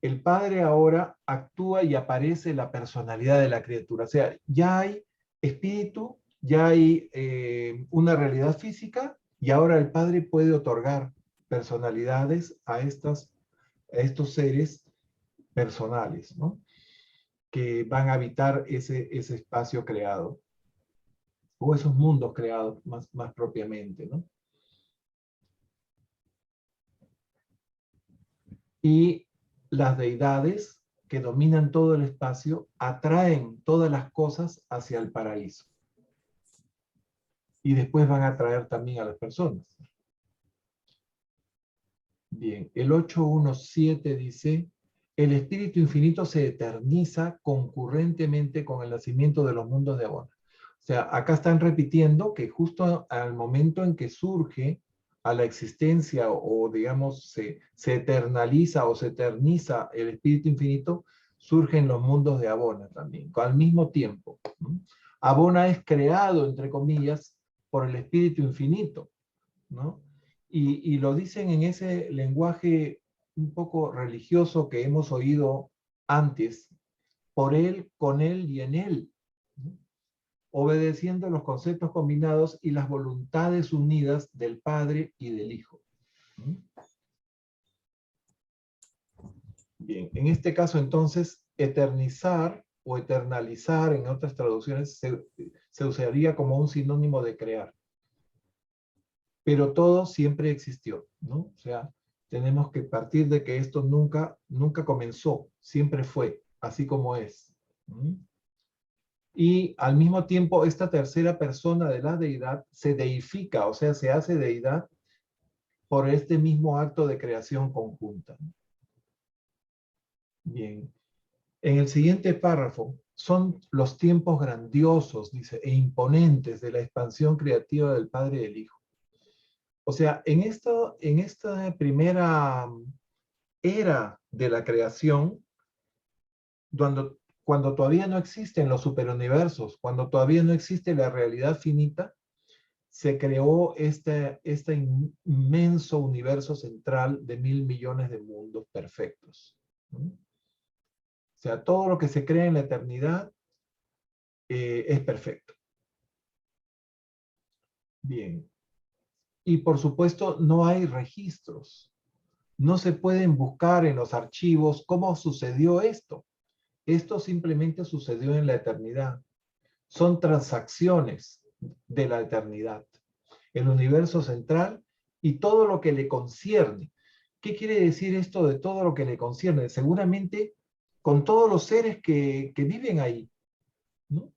el Padre ahora actúa y aparece la personalidad de la criatura. O sea, ya hay espíritu Ya hay una realidad física y ahora el Padre puede otorgar personalidades a estos seres personales, ¿no? Que van a habitar ese espacio creado, o esos mundos creados más propiamente, ¿no? Y las deidades que dominan todo el espacio atraen todas las cosas hacia el paraíso. Y después van a atraer también a las personas. Bien, el 817 dice, el espíritu infinito se eterniza concurrentemente con el nacimiento de los mundos de Abona. O sea, acá están repitiendo que justo al momento en que surge a la existencia o digamos se eternaliza o se eterniza el espíritu infinito, surgen los mundos de Abona también, al mismo tiempo. Abona es creado, entre comillas, por el espíritu infinito, ¿no? Y lo dicen en ese lenguaje un poco religioso que hemos oído antes, por él, con él y en él, ¿no? Obedeciendo los conceptos combinados y las voluntades unidas del Padre y del Hijo. Bien, en este caso entonces, eternizar o eternalizar en otras traducciones se usaría como un sinónimo de crear. Pero todo siempre existió, ¿no? O sea, tenemos que partir de que esto nunca comenzó, siempre fue, así como es. Y al mismo tiempo, esta tercera persona de la deidad se deifica, o sea, se hace deidad por este mismo acto de creación conjunta. Bien. En el siguiente párrafo, son los tiempos grandiosos, dice, e imponentes de la expansión creativa del Padre y del Hijo. O sea, en esta primera era de la creación, cuando todavía no existen los superuniversos, cuando todavía no existe la realidad finita, se creó este inmenso universo central de 1.000 millones de mundos perfectos. O sea, todo lo que se crea en la eternidad es perfecto. Bien. Y por supuesto, no hay registros. No se pueden buscar en los archivos cómo sucedió esto. Esto simplemente sucedió en la eternidad. Son transacciones de la eternidad. El universo central y todo lo que le concierne. ¿Qué quiere decir esto de todo lo que le concierne? Seguramente con todos los seres que viven ahí, ¿no?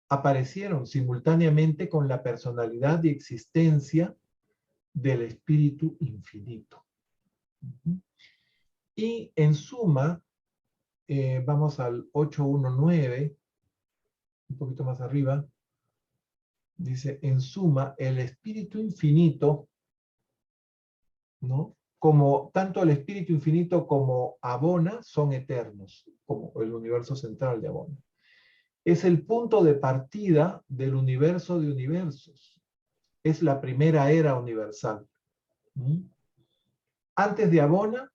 Aparecieron simultáneamente con la personalidad y existencia del Espíritu Infinito. Y en suma, vamos al 819, un poquito más arriba, dice, en suma, el Espíritu Infinito, ¿no? Como tanto el Espíritu Infinito como Abona son eternos, como el universo central de Abona. Es el punto de partida del universo de universos. Es la primera era universal. Antes de Abona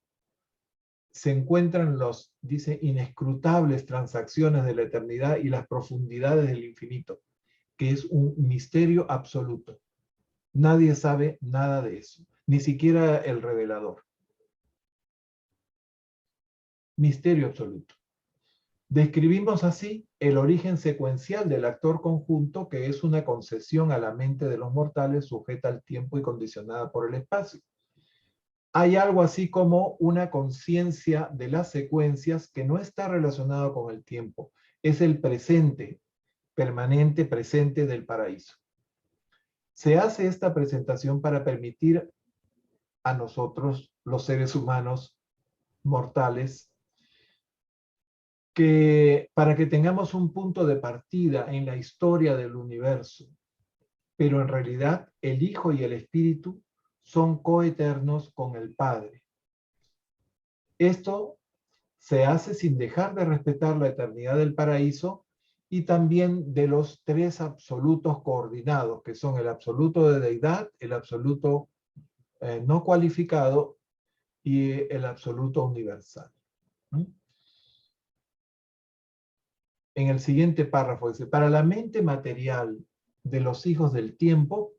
se encuentran los, dice, inescrutables transacciones de la eternidad y las profundidades del infinito, que es un misterio absoluto. Nadie sabe nada de eso, ni siquiera el revelador. Misterio absoluto. Describimos así el origen secuencial del actor conjunto, que es una concesión a la mente de los mortales sujeta al tiempo y condicionada por el espacio. Hay algo así como una conciencia de las secuencias que no está relacionado con el tiempo. Es el presente, permanente presente del paraíso. Se hace esta presentación para permitir a nosotros, los seres humanos mortales, para que tengamos un punto de partida en la historia del universo. Pero en realidad el Hijo y el Espíritu son coeternos con el Padre. Esto se hace sin dejar de respetar la eternidad del paraíso y también de los tres absolutos coordinados, que son el absoluto de deidad, el absoluto no cualificado y el absoluto universal. en el siguiente párrafo, dice, para la mente material de los hijos del tiempo,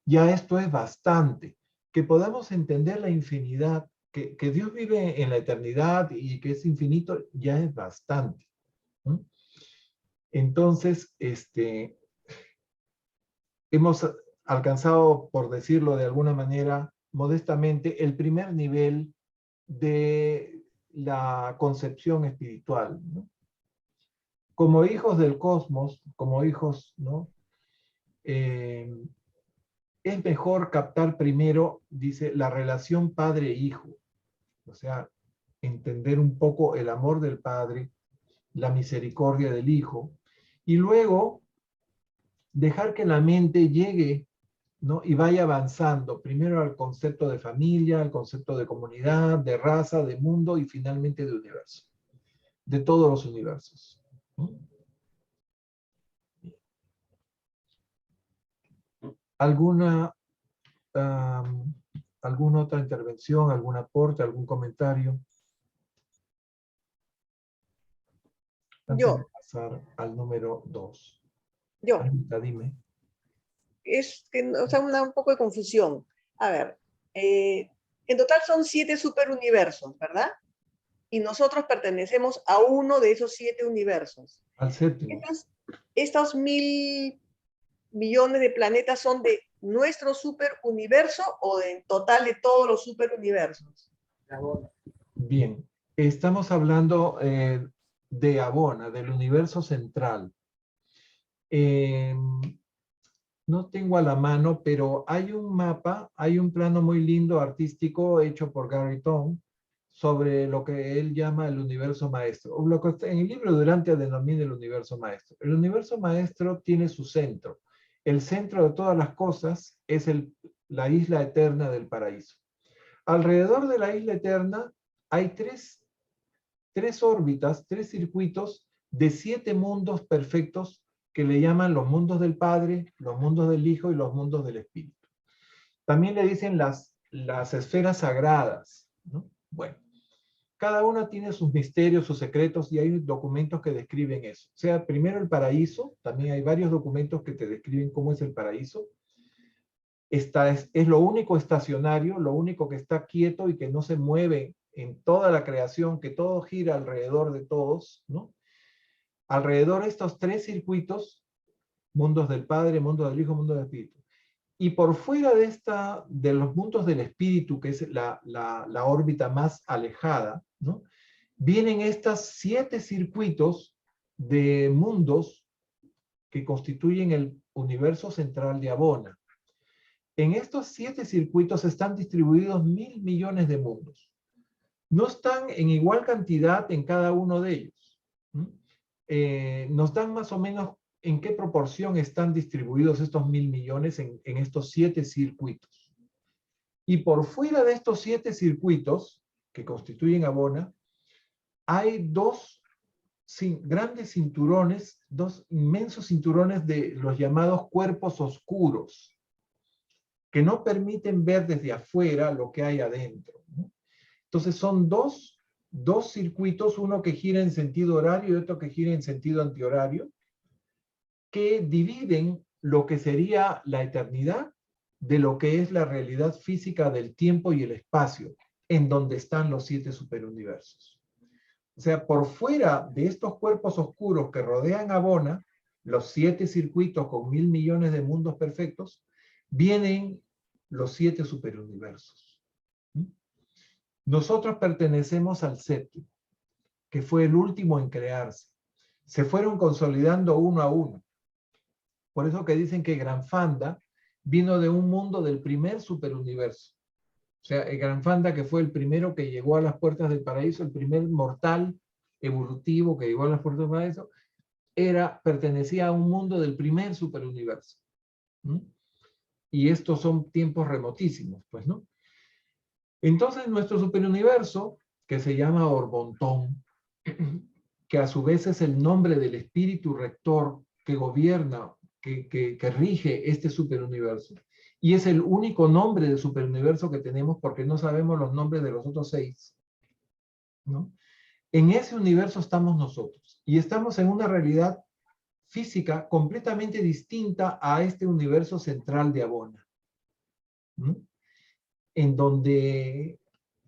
ya esto es bastante. Que podamos entender la infinidad, que Dios vive en la eternidad y que es infinito, ya es bastante. ¿Mm? Entonces, hemos alcanzado, por decirlo de alguna manera, modestamente, el primer nivel de la concepción espiritual, ¿no? Como hijos del cosmos, como hijos, ¿no? Es mejor captar primero, dice, la relación padre-hijo. O sea, entender un poco el amor del padre, la misericordia del hijo, y luego dejar que la mente llegue, ¿no? Y vaya avanzando, primero al concepto de familia, al concepto de comunidad, de raza, de mundo y finalmente de universo, de todos los universos. ¿No? ¿Alguna otra intervención, algún aporte, algún comentario? Antes de pasar al número 2. Anita, dime. Es que, o sea, un poco de confusión. A ver, en total son 7 superuniversos, ¿verdad? Y nosotros pertenecemos a uno de esos 7 universos. Al séptimo. Estos 1.000 millones de planetas son de nuestro superuniverso o en total de todos los superuniversos. Bien, estamos hablando de Abona, del universo central. No tengo a la mano, pero hay un mapa, hay un plano muy lindo artístico hecho por Gary Tong sobre lo que él llama el universo maestro. O lo que en el libro Durante denomina el universo maestro. El universo maestro tiene su centro. El centro de todas las cosas es la isla eterna del paraíso. Alrededor de la isla eterna hay tres órbitas, 3 circuitos de 7 mundos perfectos que le llaman los mundos del Padre, los mundos del Hijo y los mundos del Espíritu. También le dicen las esferas sagradas, ¿no? Bueno, cada una tiene sus misterios, sus secretos, y hay documentos que describen eso. O sea, primero el paraíso, también hay varios documentos que te describen cómo es el paraíso. Es lo único estacionario, lo único que está quieto y que no se mueve en toda la creación, que todo gira alrededor de todos, ¿no? Alrededor de estos 3 circuitos, mundos del Padre, mundo del Hijo, mundo del Espíritu. Y por fuera de los mundos del Espíritu, que es la órbita más alejada, ¿no? Vienen estos 7 circuitos de mundos que constituyen el universo central de Abona. En estos 7 circuitos están distribuidos 1.000 millones de mundos. No están en igual cantidad en cada uno de ellos. Nos dan más o menos en qué proporción están distribuidos estos 1.000 millones en estos 7 circuitos. Y por fuera de estos 7 circuitos que constituyen Abona, hay 2 grandes cinturones, 2 inmensos cinturones de los llamados cuerpos oscuros, que no permiten ver desde afuera lo que hay adentro, ¿no? Entonces son dos circuitos, uno que gira en sentido horario y otro que gira en sentido antihorario, que dividen lo que sería la eternidad de lo que es la realidad física del tiempo y el espacio, en donde están los 7 superuniversos. O sea, por fuera de estos cuerpos oscuros que rodean Abona, los 7 circuitos con 1.000 millones de mundos perfectos, vienen los 7 superuniversos. Nosotros pertenecemos al séptimo, que fue el último en crearse. Se fueron consolidando uno a uno. Por eso que dicen que Granfanda vino de un mundo del primer superuniverso. O sea, el Granfanda, que fue el primero que llegó a las puertas del paraíso, el primer mortal evolutivo que llegó a las puertas del paraíso, pertenecía a un mundo del primer superuniverso. Y estos son tiempos remotísimos, pues, ¿no? Entonces, nuestro superuniverso, que se llama Orbontón, que a su vez es el nombre del espíritu rector que gobierna, que rige este superuniverso, y es el único nombre del superuniverso que tenemos porque no sabemos los nombres de los otros 6, ¿no? En ese universo estamos nosotros y estamos en una realidad física completamente distinta a este universo central de Abona, ¿no? En donde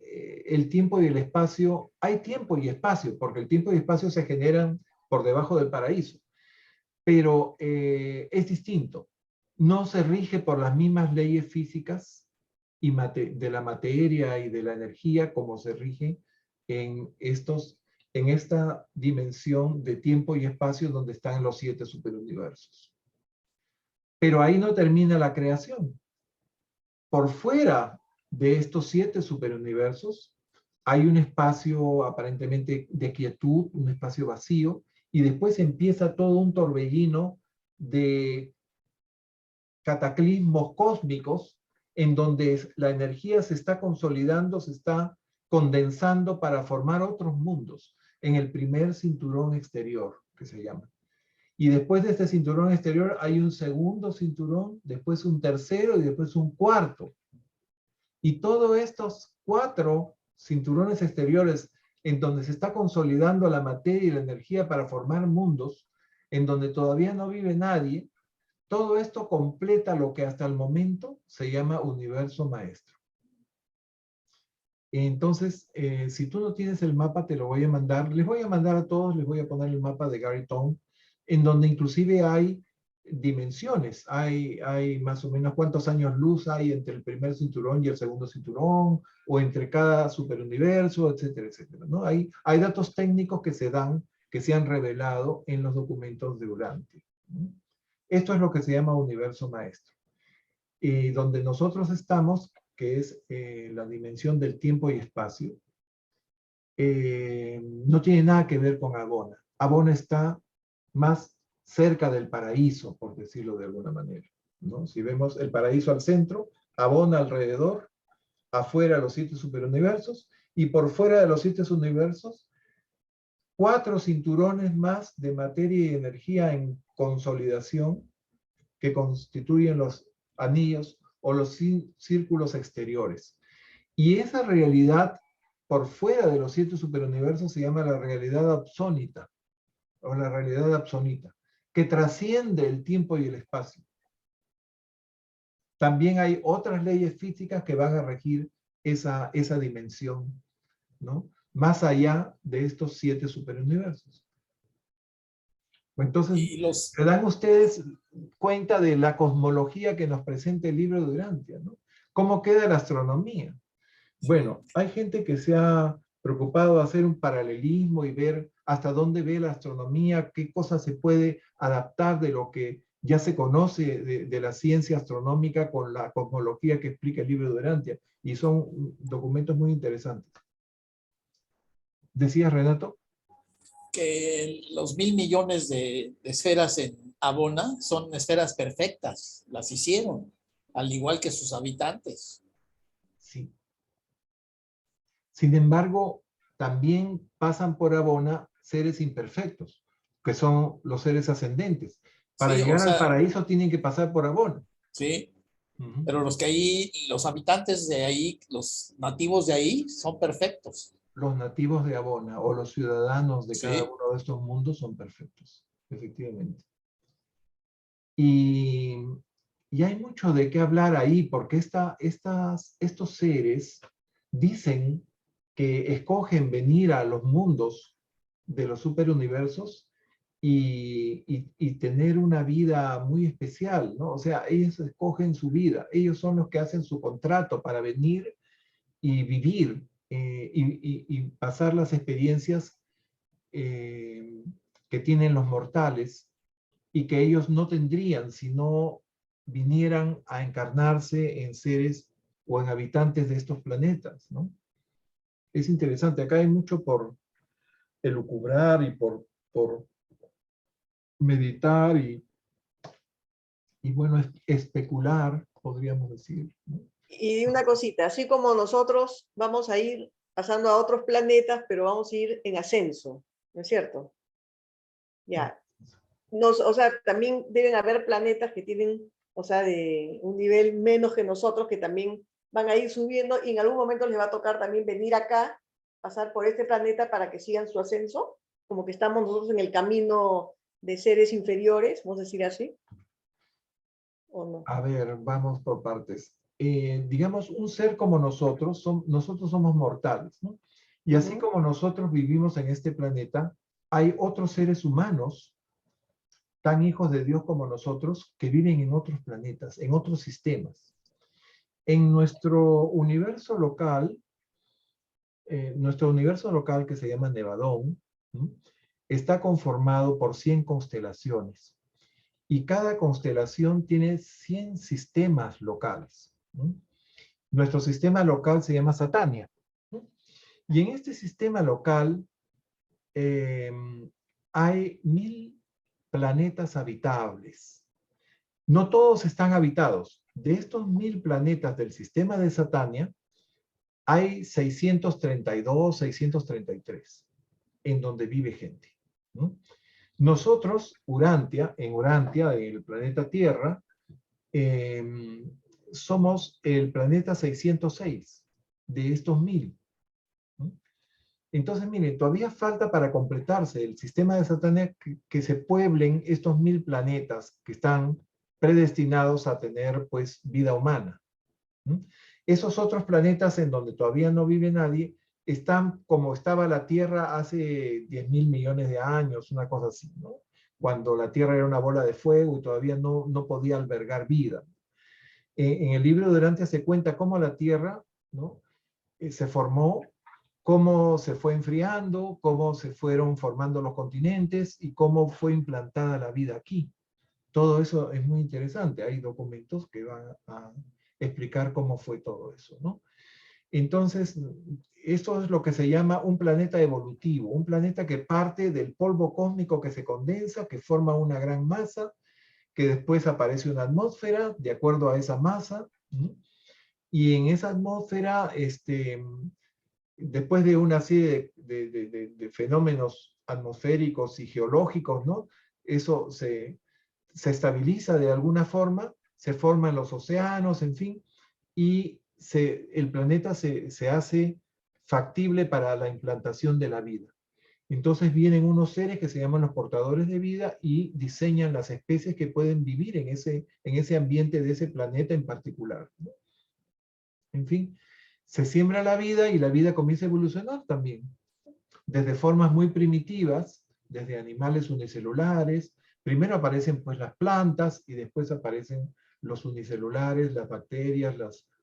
el tiempo y el espacio, hay tiempo y espacio, porque el tiempo y espacio se generan por debajo del paraíso, pero es distinto. No se rige por las mismas leyes físicas y de la materia y de la energía como se rige en esta dimensión de tiempo y espacio donde están los 7 superuniversos. Pero ahí no termina la creación. Por fuera de estos 7 superuniversos hay un espacio aparentemente de quietud, un espacio vacío, y después empieza todo un torbellino de cataclismos cósmicos en donde la energía se está consolidando, se está condensando para formar otros mundos en el primer cinturón exterior, que se llama. Y después de este cinturón exterior hay un segundo cinturón, después un tercero y después un cuarto. Y todos estos 4 cinturones exteriores en donde se está consolidando la materia y la energía para formar mundos, en donde todavía no vive nadie, todo esto completa lo que hasta el momento se llama universo maestro. Entonces, si tú no tienes el mapa, te lo voy a mandar. Les voy a mandar a todos, les voy a poner el mapa de Gary Tong, en donde inclusive hay dimensiones. Hay más o menos cuántos años luz hay entre el primer cinturón y el segundo cinturón, o entre cada superuniverso, etcétera, etcétera, ¿no? Hay datos técnicos que se dan, que se han revelado en los documentos de Urantia, ¿no? Esto es lo que se llama universo maestro. Y donde nosotros estamos, que es la dimensión del tiempo y espacio, no tiene nada que ver con Abona. Abona está más cerca del paraíso, por decirlo de alguna manera, ¿no? Si vemos el paraíso al centro, Abona alrededor, afuera los 7 superuniversos, y por fuera de los 7 universos, 4 cinturones más de materia y energía en consolidación que constituyen los anillos o los círculos exteriores. Y esa realidad por fuera de los 7 superuniversos se llama la realidad absónita, o la realidad absonita, que trasciende el tiempo y el espacio. También hay otras leyes físicas que van a regir esa dimensión, ¿no? Más allá de estos 7 superuniversos. Entonces, ¿se dan ustedes cuenta de la cosmología que nos presenta el libro de Urantia, ¿no? ¿Cómo queda la astronomía? Bueno, hay gente que se ha preocupado de hacer un paralelismo y ver hasta dónde ve la astronomía, qué cosas se puede adaptar de lo que ya se conoce de la ciencia astronómica con la cosmología que explica el libro de Urantia. Y son documentos muy interesantes. ¿Decías, Renato? Que los 1.000 millones de esferas en Abona son esferas perfectas, las hicieron, al igual que sus habitantes. Sí. Sin embargo, también pasan por Abona seres imperfectos, que son los seres ascendentes. Para llegar al paraíso tienen que pasar por Abona. Sí, pero los habitantes de ahí, los nativos de ahí, son perfectos. Los nativos de Abona o los ciudadanos de cada uno de estos mundos son perfectos, efectivamente. Y hay mucho de qué hablar ahí, porque estos seres dicen que escogen venir a los mundos de los superuniversos y tener una vida muy especial, ¿no? O sea, ellos escogen su vida, ellos son los que hacen su contrato para venir y vivir y pasar las experiencias que tienen los mortales y que ellos no tendrían si no vinieran a encarnarse en seres o en habitantes de estos planetas, ¿no? Es interesante, acá hay mucho por elucubrar y por meditar y bueno, especular, podríamos decir, ¿no? Y una cosita, así como nosotros vamos a ir pasando a otros planetas, pero vamos a ir en ascenso, ¿no es cierto? Ya. O sea, también deben haber planetas que tienen, o sea, de un nivel menos que nosotros, que también van a ir subiendo y en algún momento les va a tocar también venir acá pasar por este planeta para que sigan su ascenso, como que estamos nosotros en el camino de seres inferiores, vamos a decir así, ¿o no? A ver, vamos por partes. Digamos, un ser como nosotros, nosotros somos mortales, ¿no? Y así como nosotros vivimos en este planeta, hay otros seres humanos, tan hijos de Dios como nosotros, que viven en otros planetas, en otros sistemas. En nuestro universo local que se llama Nevadón, ¿no? Está conformado por 100 constelaciones. Y cada constelación tiene 100 sistemas locales, ¿no? Nuestro sistema local se llama Satania, ¿no? Y en este sistema local hay 1000 planetas habitables. No todos están habitados. De estos 1000 planetas del sistema de Satania, hay 632, 633, en donde vive gente, ¿no? Nosotros, en Urantia, el planeta Tierra, somos el planeta 606 de estos 1000, ¿no? Entonces, miren, todavía falta para completarse el sistema de Satania que se pueblen estos 1000 planetas que están predestinados a tener, pues, vida humana, ¿no? Esos otros planetas en donde todavía no vive nadie, están como estaba la Tierra hace 10.000 millones de años, una cosa así, ¿no? Cuando la Tierra era una bola de fuego y todavía no podía albergar vida. En el libro de Urantia se cuenta cómo la Tierra, ¿no? Se formó, cómo se fue enfriando, cómo se fueron formando los continentes y cómo fue implantada la vida aquí. Todo eso es muy interesante. Hay documentos que van a explicar cómo fue todo eso, ¿no? Entonces, esto es lo que se llama un planeta evolutivo, un planeta que parte del polvo cósmico que se condensa, que forma una gran masa, que después aparece una atmósfera de acuerdo a esa masa, ¿no? Y en esa atmósfera, después de una serie de fenómenos atmosféricos y geológicos, ¿no? Eso se estabiliza de alguna forma, se forman los océanos, en fin, y el planeta se hace factible para la implantación de la vida. Entonces vienen unos seres que se llaman los portadores de vida y diseñan las especies que pueden vivir en ese ambiente de ese planeta en particular, ¿no? En fin, se siembra la vida y la vida comienza a evolucionar también. Desde formas muy primitivas, desde animales unicelulares, primero aparecen pues las plantas y después aparecen los unicelulares, las bacterias,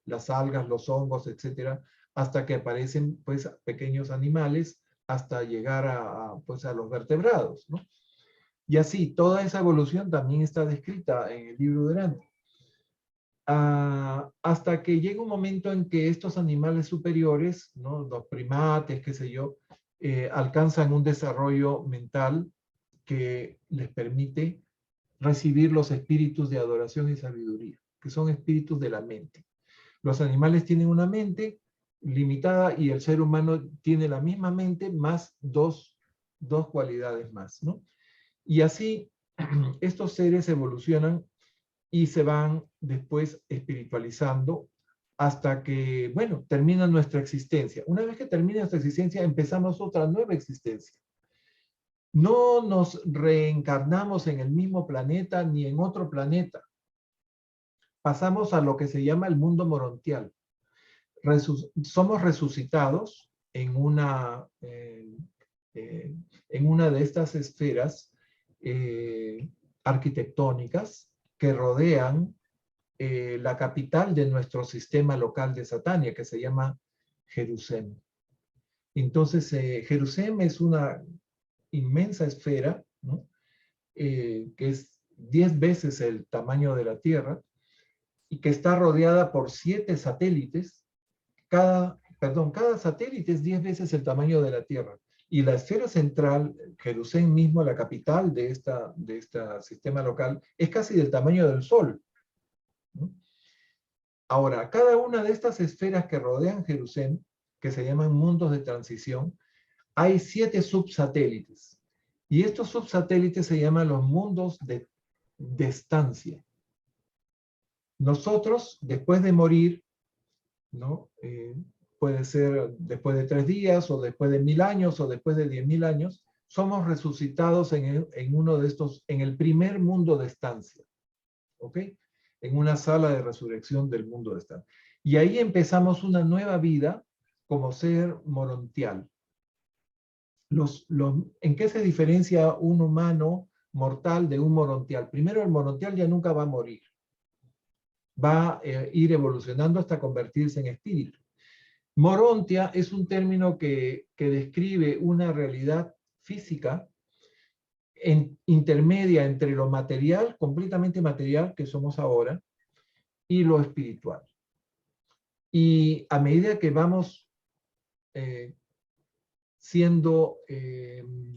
las algas, los hongos, etcétera, hasta que aparecen pues pequeños animales hasta llegar pues a los vertebrados, ¿no? Y así, toda esa evolución también está descrita en el libro de Urantia. Hasta que llega un momento en que estos animales superiores, ¿no? Los primates, qué sé yo, alcanzan un desarrollo mental que les permite recibir los espíritus de adoración y sabiduría, que son espíritus de la mente. Los animales tienen una mente limitada y el ser humano tiene la misma mente más dos cualidades más, ¿no? Y así estos seres evolucionan y se van después espiritualizando hasta que, bueno, termina nuestra existencia. Una vez que termina nuestra existencia, empezamos otra nueva existencia. No nos reencarnamos en el mismo planeta ni en otro planeta. Pasamos a lo que se llama el mundo morontial. Somos resucitados en una de estas esferas arquitectónicas que rodean la capital de nuestro sistema local de Satania, que se llama Jerusalén. Entonces, Jerusalén es una inmensa esfera, ¿no? Que es 10 veces el tamaño de la Tierra y que está rodeada por 7 satélites. Cada satélite es 10 veces el tamaño de la Tierra. Y la esfera central, Jerusalén mismo, la capital de este sistema local, es casi del tamaño del Sol, ¿no? Ahora, cada una de estas esferas que rodean Jerusalén, que se llaman mundos de transición, hay 7 subsatélites. Y estos subsatélites se llaman los mundos de estancia. Nosotros, después de morir, ¿no? puede ser después de 3 días, o después de 1000 años, o después de 10.000 años, somos resucitados en uno de estos, en el primer mundo de estancia, ¿ok? En una sala de resurrección del mundo de estancia. Y ahí empezamos una nueva vida como ser morontial. ¿En qué se diferencia un humano mortal de un morontial? Primero, el morontial ya nunca va a morir. Va a ir evolucionando hasta convertirse en espíritu. Morontia es un término que describe una realidad física intermedia entre lo material, completamente material, que somos ahora, y lo espiritual. Y a medida que vamos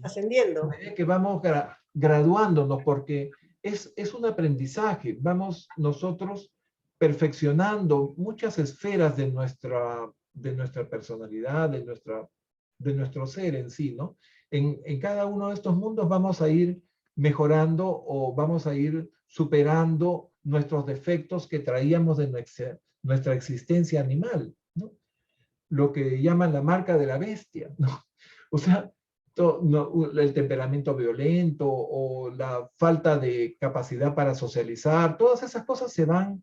ascendiendo. que vamos graduándonos, porque es un aprendizaje, vamos nosotros perfeccionando muchas esferas de nuestra personalidad, de nuestro ser en sí, ¿no? En cada uno de estos mundos vamos a ir mejorando o vamos a ir superando nuestros defectos que traíamos de nuestra existencia animal, ¿no? Lo que llaman la marca de la bestia, ¿no? O sea, el temperamento violento o la falta de capacidad para socializar, todas esas cosas se van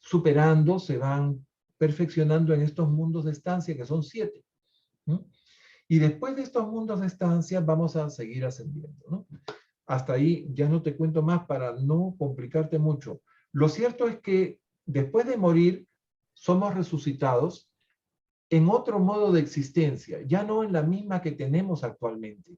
superando, se van perfeccionando en estos mundos de estancia, que son 7. ¿No? Y después de estos mundos de estancia vamos a seguir ascendiendo, ¿no? Hasta ahí ya no te cuento más para no complicarte mucho. Lo cierto es que después de morir somos resucitados en otro modo de existencia, ya no en la misma que tenemos actualmente.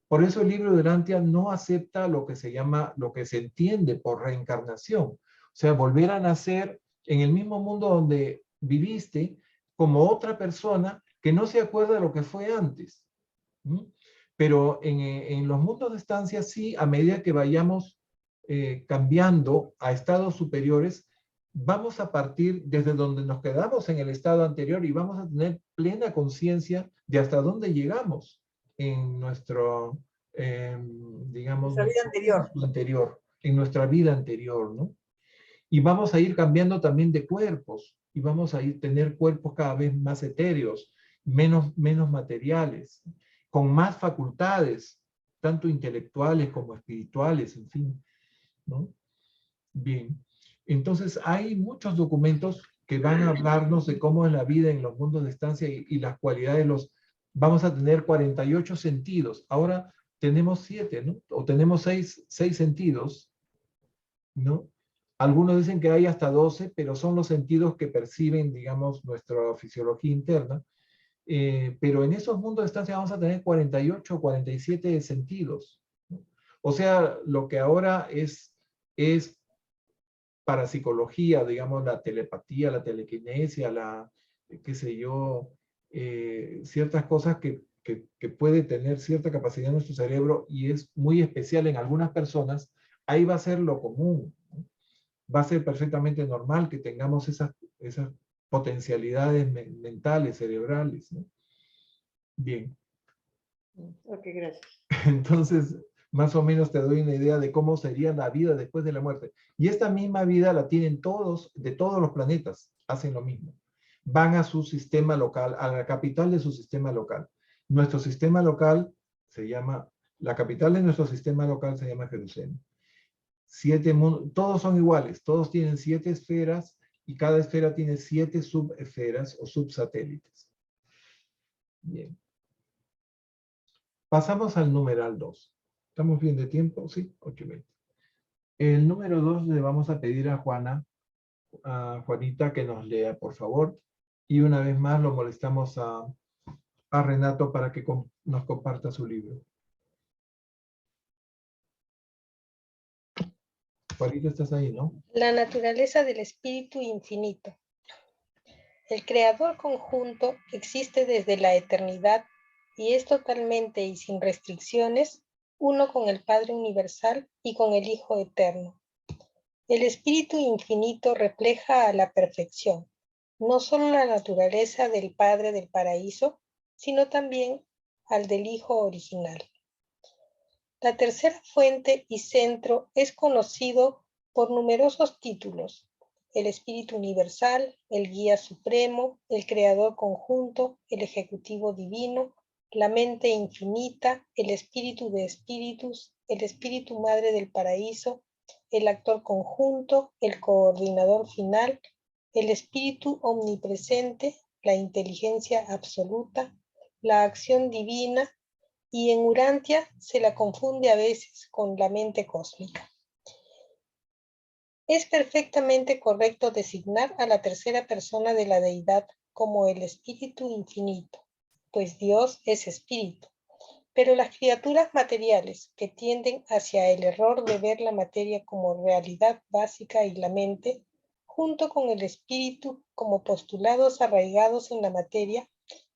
Por eso el libro de Urantia no acepta lo que se llama, lo que se entiende por reencarnación. O sea, volver a nacer en el mismo mundo donde viviste como otra persona que no se acuerda de lo que fue antes. ¿Mm? Pero en los mundos de estancia sí, a medida que vayamos cambiando a estados superiores, vamos a partir desde donde nos quedamos en el estado anterior y vamos a tener plena conciencia de hasta dónde llegamos en nuestro, digamos, Nuestra vida anterior, en nuestra vida anterior, ¿no? Y vamos a ir cambiando también de cuerpos y vamos a ir tener cuerpos cada vez más etéreos, menos materiales, con más facultades, tanto intelectuales como espirituales, en fin, ¿no? Bien, entonces hay muchos documentos que van a hablarnos de cómo es la vida en los mundos de estancia y las cualidades, vamos a tener 48 sentidos, ahora tenemos 7, ¿no? O tenemos 6 sentidos, ¿no? Algunos dicen que hay hasta 12, pero son los sentidos que perciben, digamos, nuestra fisiología interna. Pero en esos mundos de estancia vamos a tener 48 o 47 sentidos, ¿no? O sea, lo que ahora es parapsicología, digamos, la telepatía, la telequinesia, qué sé yo, ciertas cosas que puede tener cierta capacidad en nuestro cerebro y es muy especial en algunas personas, ahí va a ser lo común, ¿no? Va a ser perfectamente normal que tengamos esas potencialidades mentales, cerebrales, ¿no? Bien. Ok, gracias. Entonces, más o menos te doy una idea de cómo sería la vida después de la muerte. Y esta misma vida la tienen todos, de todos los planetas, hacen lo mismo. Van a su sistema local, a la capital de su sistema local. Nuestro sistema local se llama, la capital de nuestro sistema local se llama Jerusalén. Todos son iguales, todos tienen 7 esferas y cada esfera tiene 7 subesferas o subsatélites. Bien. Pasamos al numeral 2. ¿Estamos bien de tiempo? Sí, 8:20. El número 2 le vamos a pedir a Juanita que nos lea, por favor. Y una vez más lo molestamos a Renato para que nos comparta su libro. Juanita, estás ahí, ¿no? La naturaleza del espíritu infinito. El creador conjunto existe desde la eternidad y es totalmente y sin restricciones uno con el Padre universal y con el Hijo eterno. El espíritu infinito refleja a la perfección no solo la naturaleza del Padre del paraíso, sino también al del Hijo original. La tercera fuente y centro es conocido por numerosos títulos, el Espíritu Universal, el Guía Supremo, el Creador Conjunto, el Ejecutivo Divino, la Mente Infinita, el Espíritu de Espíritus, el Espíritu Madre del Paraíso, el Actor Conjunto, el Coordinador Final, el Espíritu Omnipresente, la Inteligencia Absoluta, la Acción Divina, y en Urantia se la confunde a veces con la mente cósmica. Es perfectamente correcto designar a la tercera persona de la deidad como el Espíritu Infinito, pues Dios es Espíritu. Pero las criaturas materiales que tienden hacia el error de ver la materia como realidad básica y la mente, junto con el espíritu como postulados arraigados en la materia,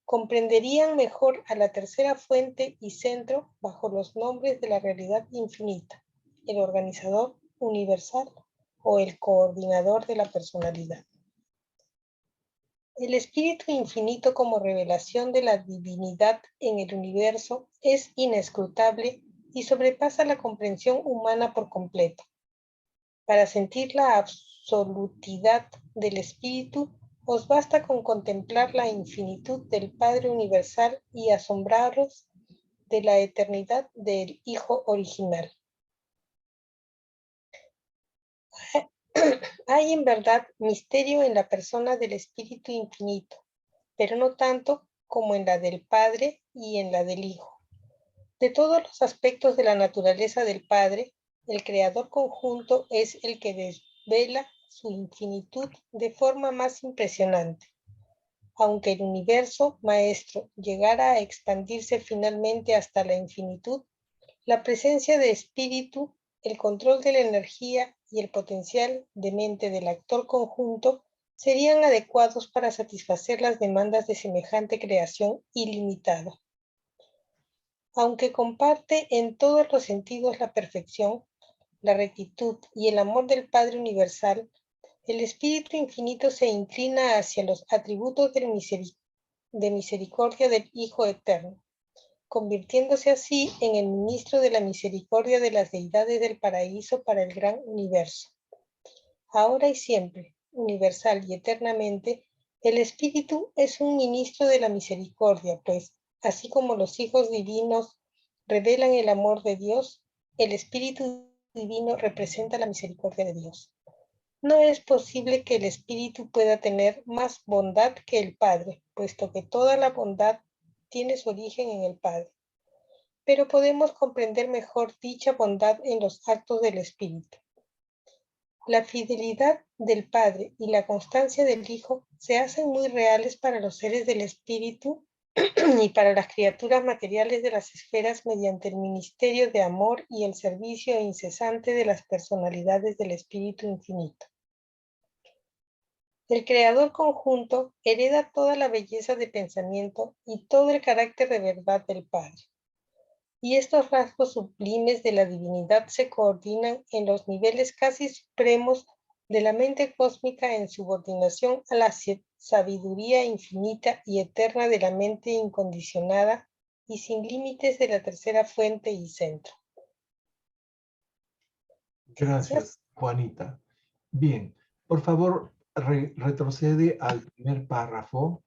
comprenderían mejor a la tercera fuente y centro bajo los nombres de la realidad infinita, el organizador universal o el coordinador de la personalidad. El Espíritu Infinito como revelación de la divinidad en el universo es inescrutable y sobrepasa la comprensión humana por completo. Para sentir la absolutidad del Espíritu, os basta con contemplar la infinitud del Padre Universal y asombraros de la eternidad del Hijo original. Hay en verdad misterio en la persona del Espíritu Infinito, pero no tanto como en la del Padre y en la del Hijo. De todos los aspectos de la naturaleza del Padre, el Creador conjunto es el que desvela su infinitud de forma más impresionante. Aunque el universo maestro llegara a expandirse finalmente hasta la infinitud, la presencia de espíritu, el control de la energía y el potencial de mente del actor conjunto serían adecuados para satisfacer las demandas de semejante creación ilimitada. Aunque comparte en todos los sentidos la perfección, la rectitud y el amor del Padre Universal, el Espíritu Infinito se inclina hacia los atributos de misericordia del Hijo Eterno, convirtiéndose así en el ministro de la misericordia de las deidades del paraíso para el gran universo. Ahora y siempre, universal y eternamente, el Espíritu es un ministro de la misericordia, pues, así como los hijos divinos revelan el amor de Dios, el Espíritu divino representa la misericordia de Dios. No es posible que el Espíritu pueda tener más bondad que el Padre, puesto que toda la bondad tiene su origen en el Padre. Pero podemos comprender mejor dicha bondad en los actos del Espíritu. La fidelidad del Padre y la constancia del Hijo se hacen muy reales para los seres del Espíritu y para las criaturas materiales de las esferas mediante el ministerio de amor y el servicio incesante de las personalidades del Espíritu Infinito. El Creador conjunto hereda toda la belleza de pensamiento y todo el carácter de verdad del Padre. Y estos rasgos sublimes de la divinidad se coordinan en los niveles casi supremos de la mente cósmica en subordinación a la sabiduría infinita y eterna de la mente incondicionada y sin límites de la tercera fuente y centro. Gracias, Juanita. Bien, por favor, retrocede al primer párrafo.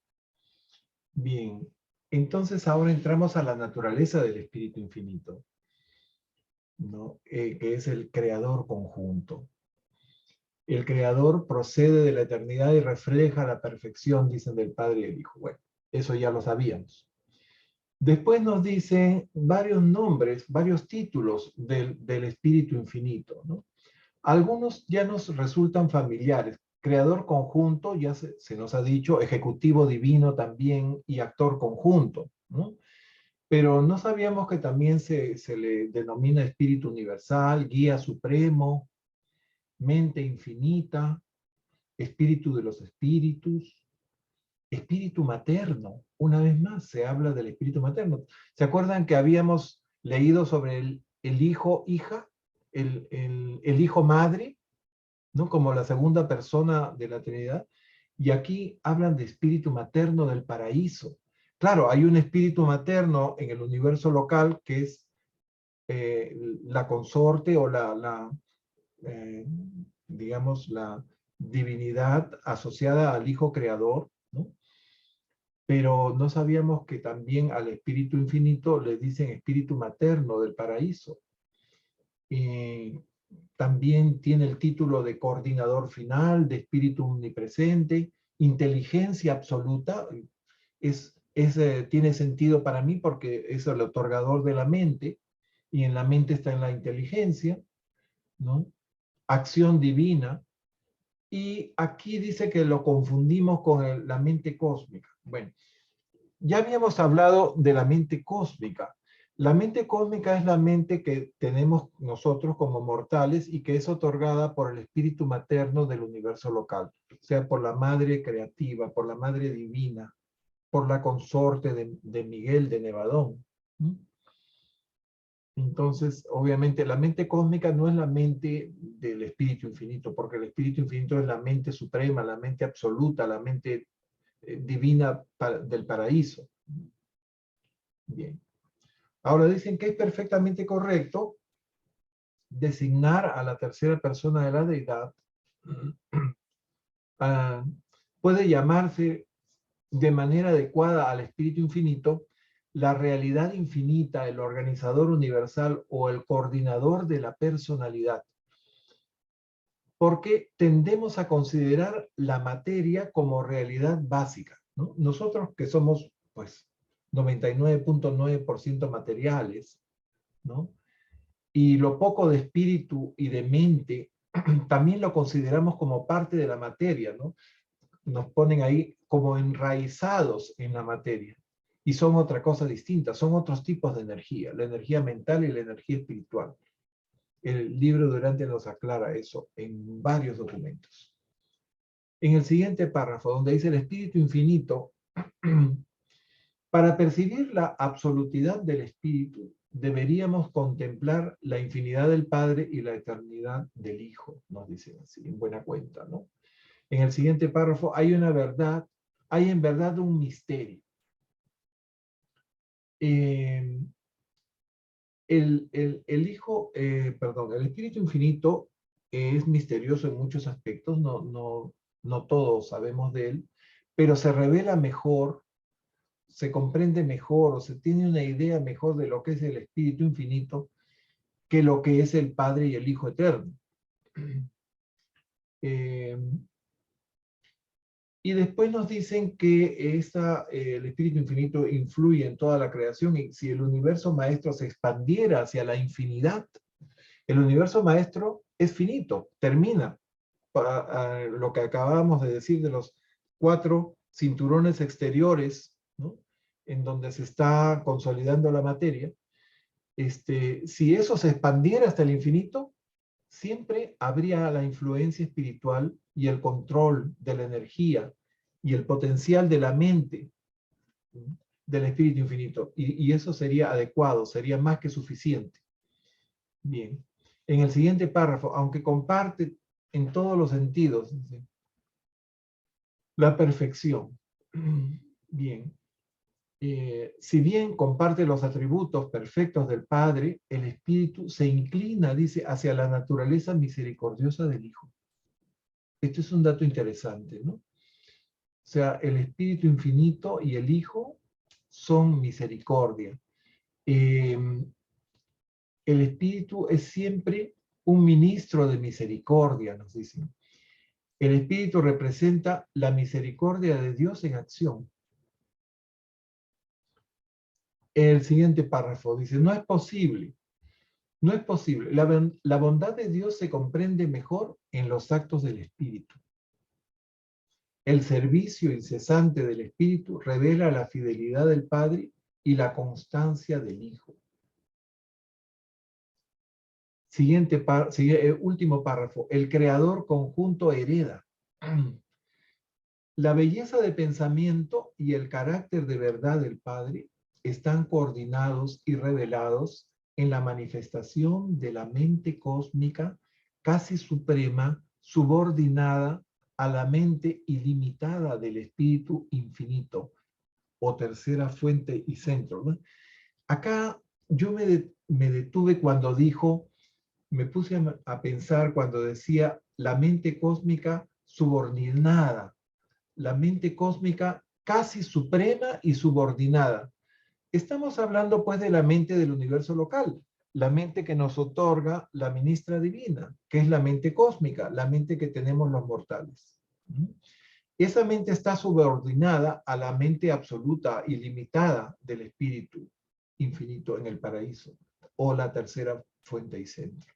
Bien, entonces ahora entramos a la naturaleza del Espíritu Infinito, ¿no? Que es el creador conjunto. El creador procede de la eternidad y refleja la perfección, dicen, del Padre y el Hijo. Bueno, eso ya lo sabíamos. Después nos dice varios nombres, varios títulos del Espíritu Infinito, ¿no? Algunos ya nos resultan familiares. Creador conjunto, ya se nos ha dicho, ejecutivo divino también y actor conjunto, ¿no? Pero no sabíamos que también se le denomina espíritu universal, guía supremo, mente infinita, espíritu de los espíritus, espíritu materno. Una vez más se habla del espíritu materno. ¿Se acuerdan que habíamos leído sobre el hijo, hija, el hijo madre, ¿no? Como la segunda persona de la Trinidad? Y aquí hablan de espíritu materno del paraíso. Claro, hay un espíritu materno en el universo local que es la consorte o digamos, divinidad asociada al Hijo Creador, ¿no? Pero no sabíamos que también al Espíritu Infinito le dicen Espíritu Materno del Paraíso. También tiene el título de Coordinador Final, de Espíritu Omnipresente, Inteligencia Absoluta. Tiene sentido para mí porque es el otorgador de la mente, y en la mente está en la inteligencia, ¿no? Acción divina. Y aquí dice que lo confundimos con la mente cósmica. Bueno, ya habíamos hablado de la mente cósmica. La mente cósmica es la mente que tenemos nosotros como mortales y que es otorgada por el espíritu materno del universo local, o sea, por la madre creativa, por la madre divina, por la consorte de Miguel de Nevadón. Entonces, obviamente, la mente cósmica no es la mente del espíritu infinito, porque el espíritu infinito es la mente suprema, la mente absoluta, la mente divina del paraíso. Bien. Ahora dicen que es perfectamente correcto designar a la tercera persona de la deidad. Puede llamarse de manera adecuada al espíritu infinito la realidad infinita, el organizador universal o el coordinador de la personalidad. Porque tendemos a considerar la materia como realidad básica, ¿no? Nosotros que somos, pues, 99.9% materiales, ¿no? Y lo poco de espíritu y de mente también lo consideramos como parte de la materia, ¿no? Nos ponen ahí como enraizados en la materia. Y son otra cosa distinta, son otros tipos de energía, la energía mental y la energía espiritual. El libro Durante nos aclara eso en varios documentos. En el siguiente párrafo, donde dice el espíritu infinito, para percibir la absolutidad del espíritu, deberíamos contemplar la infinidad del Padre y la eternidad del Hijo, nos dicen así, en buena cuenta, ¿no? En el siguiente párrafo, hay una verdad, hay en verdad un misterio. El Espíritu Infinito es misterioso en muchos aspectos, no todos sabemos de él, pero se revela mejor, se comprende mejor o se tiene una idea mejor de lo que es el Espíritu Infinito que lo que es el Padre y el Hijo Eterno. Y después nos dicen que el Espíritu Infinito influye en toda la creación, y si el universo maestro se expandiera hacia la infinidad, el universo maestro es finito, termina. Lo que acabábamos de decir de los 4 cinturones exteriores, ¿no? En donde se está consolidando la materia, si eso se expandiera hasta el infinito, siempre habría la influencia espiritual y el control de la energía y el potencial de la mente del espíritu infinito. Y eso sería adecuado, sería más que suficiente. Bien. En el siguiente párrafo, aunque comparte en todos los sentidos, ¿sí?, la perfección. Bien. Si bien comparte los atributos perfectos del Padre, el Espíritu se inclina, dice, hacia la naturaleza misericordiosa del Hijo. Esto es un dato interesante, ¿no? O sea, el Espíritu Infinito y el Hijo son misericordia. El Espíritu es siempre un ministro de misericordia, nos dicen. El Espíritu representa la misericordia de Dios en acción. El siguiente párrafo dice, no es posible. La bondad de Dios se comprende mejor en los actos del Espíritu. El servicio incesante del Espíritu revela la fidelidad del Padre y la constancia del Hijo. Último párrafo. El Creador conjunto hereda. La belleza de pensamiento y el carácter de verdad del Padre están coordinados y revelados en la manifestación de la mente cósmica casi suprema, subordinada a la mente ilimitada del Espíritu Infinito, o tercera fuente y centro, ¿no? Acá yo me detuve cuando dijo, me puse a pensar cuando decía la mente cósmica subordinada. La mente cósmica casi suprema y subordinada. Estamos hablando pues de la mente del universo local, la mente que nos otorga la ministra divina, que es la mente cósmica, la mente que tenemos los mortales. Esa mente está subordinada a la mente absoluta, ilimitada del espíritu infinito en el paraíso, o la tercera fuente y centro.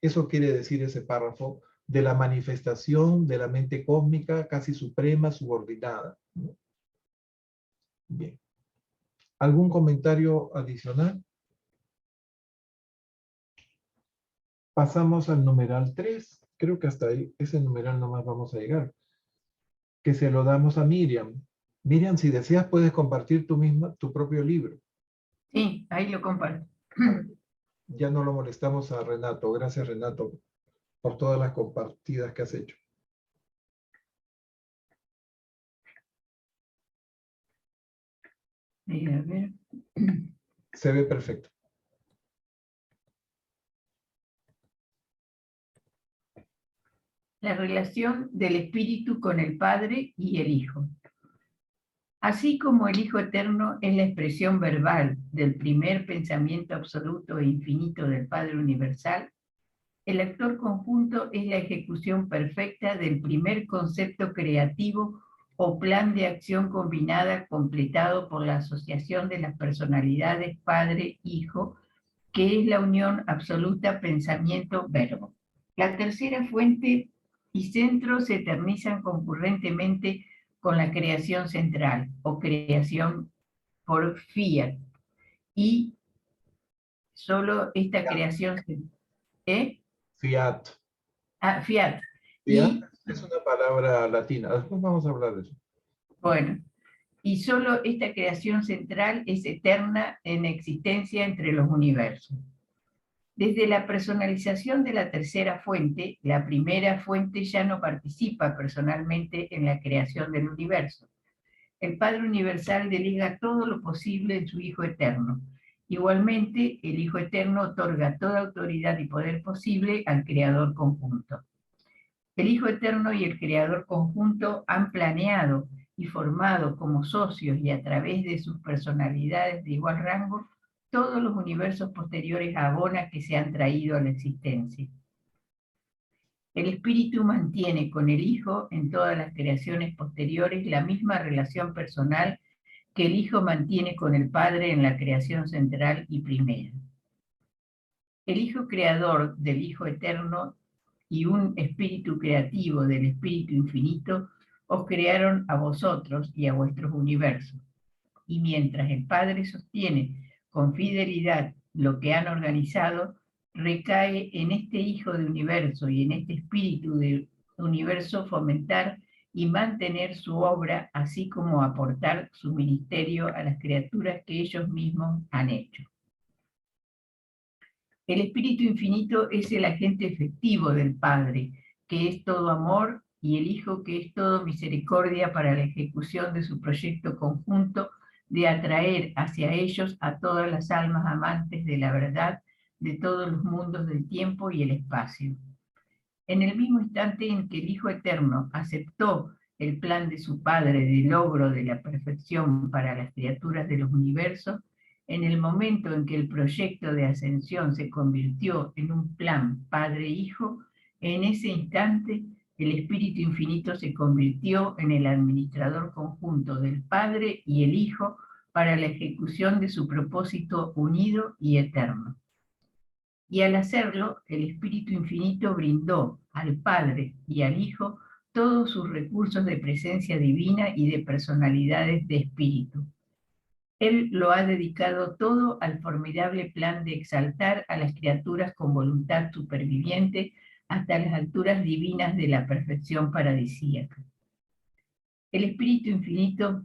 Eso quiere decir ese párrafo de la manifestación de la mente cósmica casi suprema, subordinada. Bien. ¿Algún comentario adicional? Pasamos al numeral 3. Creo que hasta ahí, ese numeral nomás vamos a llegar. Que se lo damos a Miriam. Miriam, si deseas, puedes compartir tú misma tu propio libro. Sí, ahí lo comparto. Ya no lo molestamos a Renato. Gracias, Renato, por todas las compartidas que has hecho. A ver. Se ve perfecto. La relación del Espíritu con el Padre y el Hijo. Así como el Hijo Eterno es la expresión verbal del primer pensamiento absoluto e infinito del Padre Universal, el actor conjunto es la ejecución perfecta del primer concepto creativo o plan de acción combinada completado por la asociación de las personalidades Padre-Hijo, que es la unión absoluta pensamiento-verbo. La tercera fuente y centro se eternizan concurrentemente con la creación central o creación por fiat. Y solo esta creación... Fiat. Ah, fiat. Fiat es una palabra latina. Después vamos a hablar de eso. Bueno, y solo esta creación central es eterna en existencia entre los universos. Desde la personalización de la tercera fuente, la primera fuente ya no participa personalmente en la creación del universo. El Padre Universal delega todo lo posible en su Hijo Eterno. Igualmente, el Hijo Eterno otorga toda autoridad y poder posible al Creador conjunto. El Hijo Eterno y el Creador conjunto han planeado y formado como socios y a través de sus personalidades de igual rango todos los universos posteriores a Abona que se han traído a la existencia. El Espíritu mantiene con el Hijo en todas las creaciones posteriores la misma relación personal que el Hijo mantiene con el Padre en la creación central y primera. El Hijo creador del Hijo eterno y un espíritu creativo del Espíritu infinito os crearon a vosotros y a vuestros universos. Y mientras el Padre sostiene con fidelidad lo que han organizado, recae en este Hijo de universo y en este espíritu de universo fomentar y mantener su obra, así como aportar su ministerio a las criaturas que ellos mismos han hecho. El Espíritu Infinito es el agente efectivo del Padre, que es todo amor, y el Hijo, que es todo misericordia para la ejecución de su proyecto conjunto de atraer hacia ellos a todas las almas amantes de la verdad de todos los mundos del tiempo y el espacio. En el mismo instante en que el Hijo Eterno aceptó el plan de su Padre de logro de la perfección para las criaturas de los universos, en el momento en que el proyecto de ascensión se convirtió en un plan Padre-Hijo, en ese instante el Espíritu Infinito se convirtió en el administrador conjunto del Padre y el Hijo para la ejecución de su propósito unido y eterno. Y al hacerlo, el Espíritu Infinito brindó al Padre y al Hijo todos sus recursos de presencia divina y de personalidades de espíritu. Él lo ha dedicado todo al formidable plan de exaltar a las criaturas con voluntad superviviente hasta las alturas divinas de la perfección paradisíaca. El Espíritu Infinito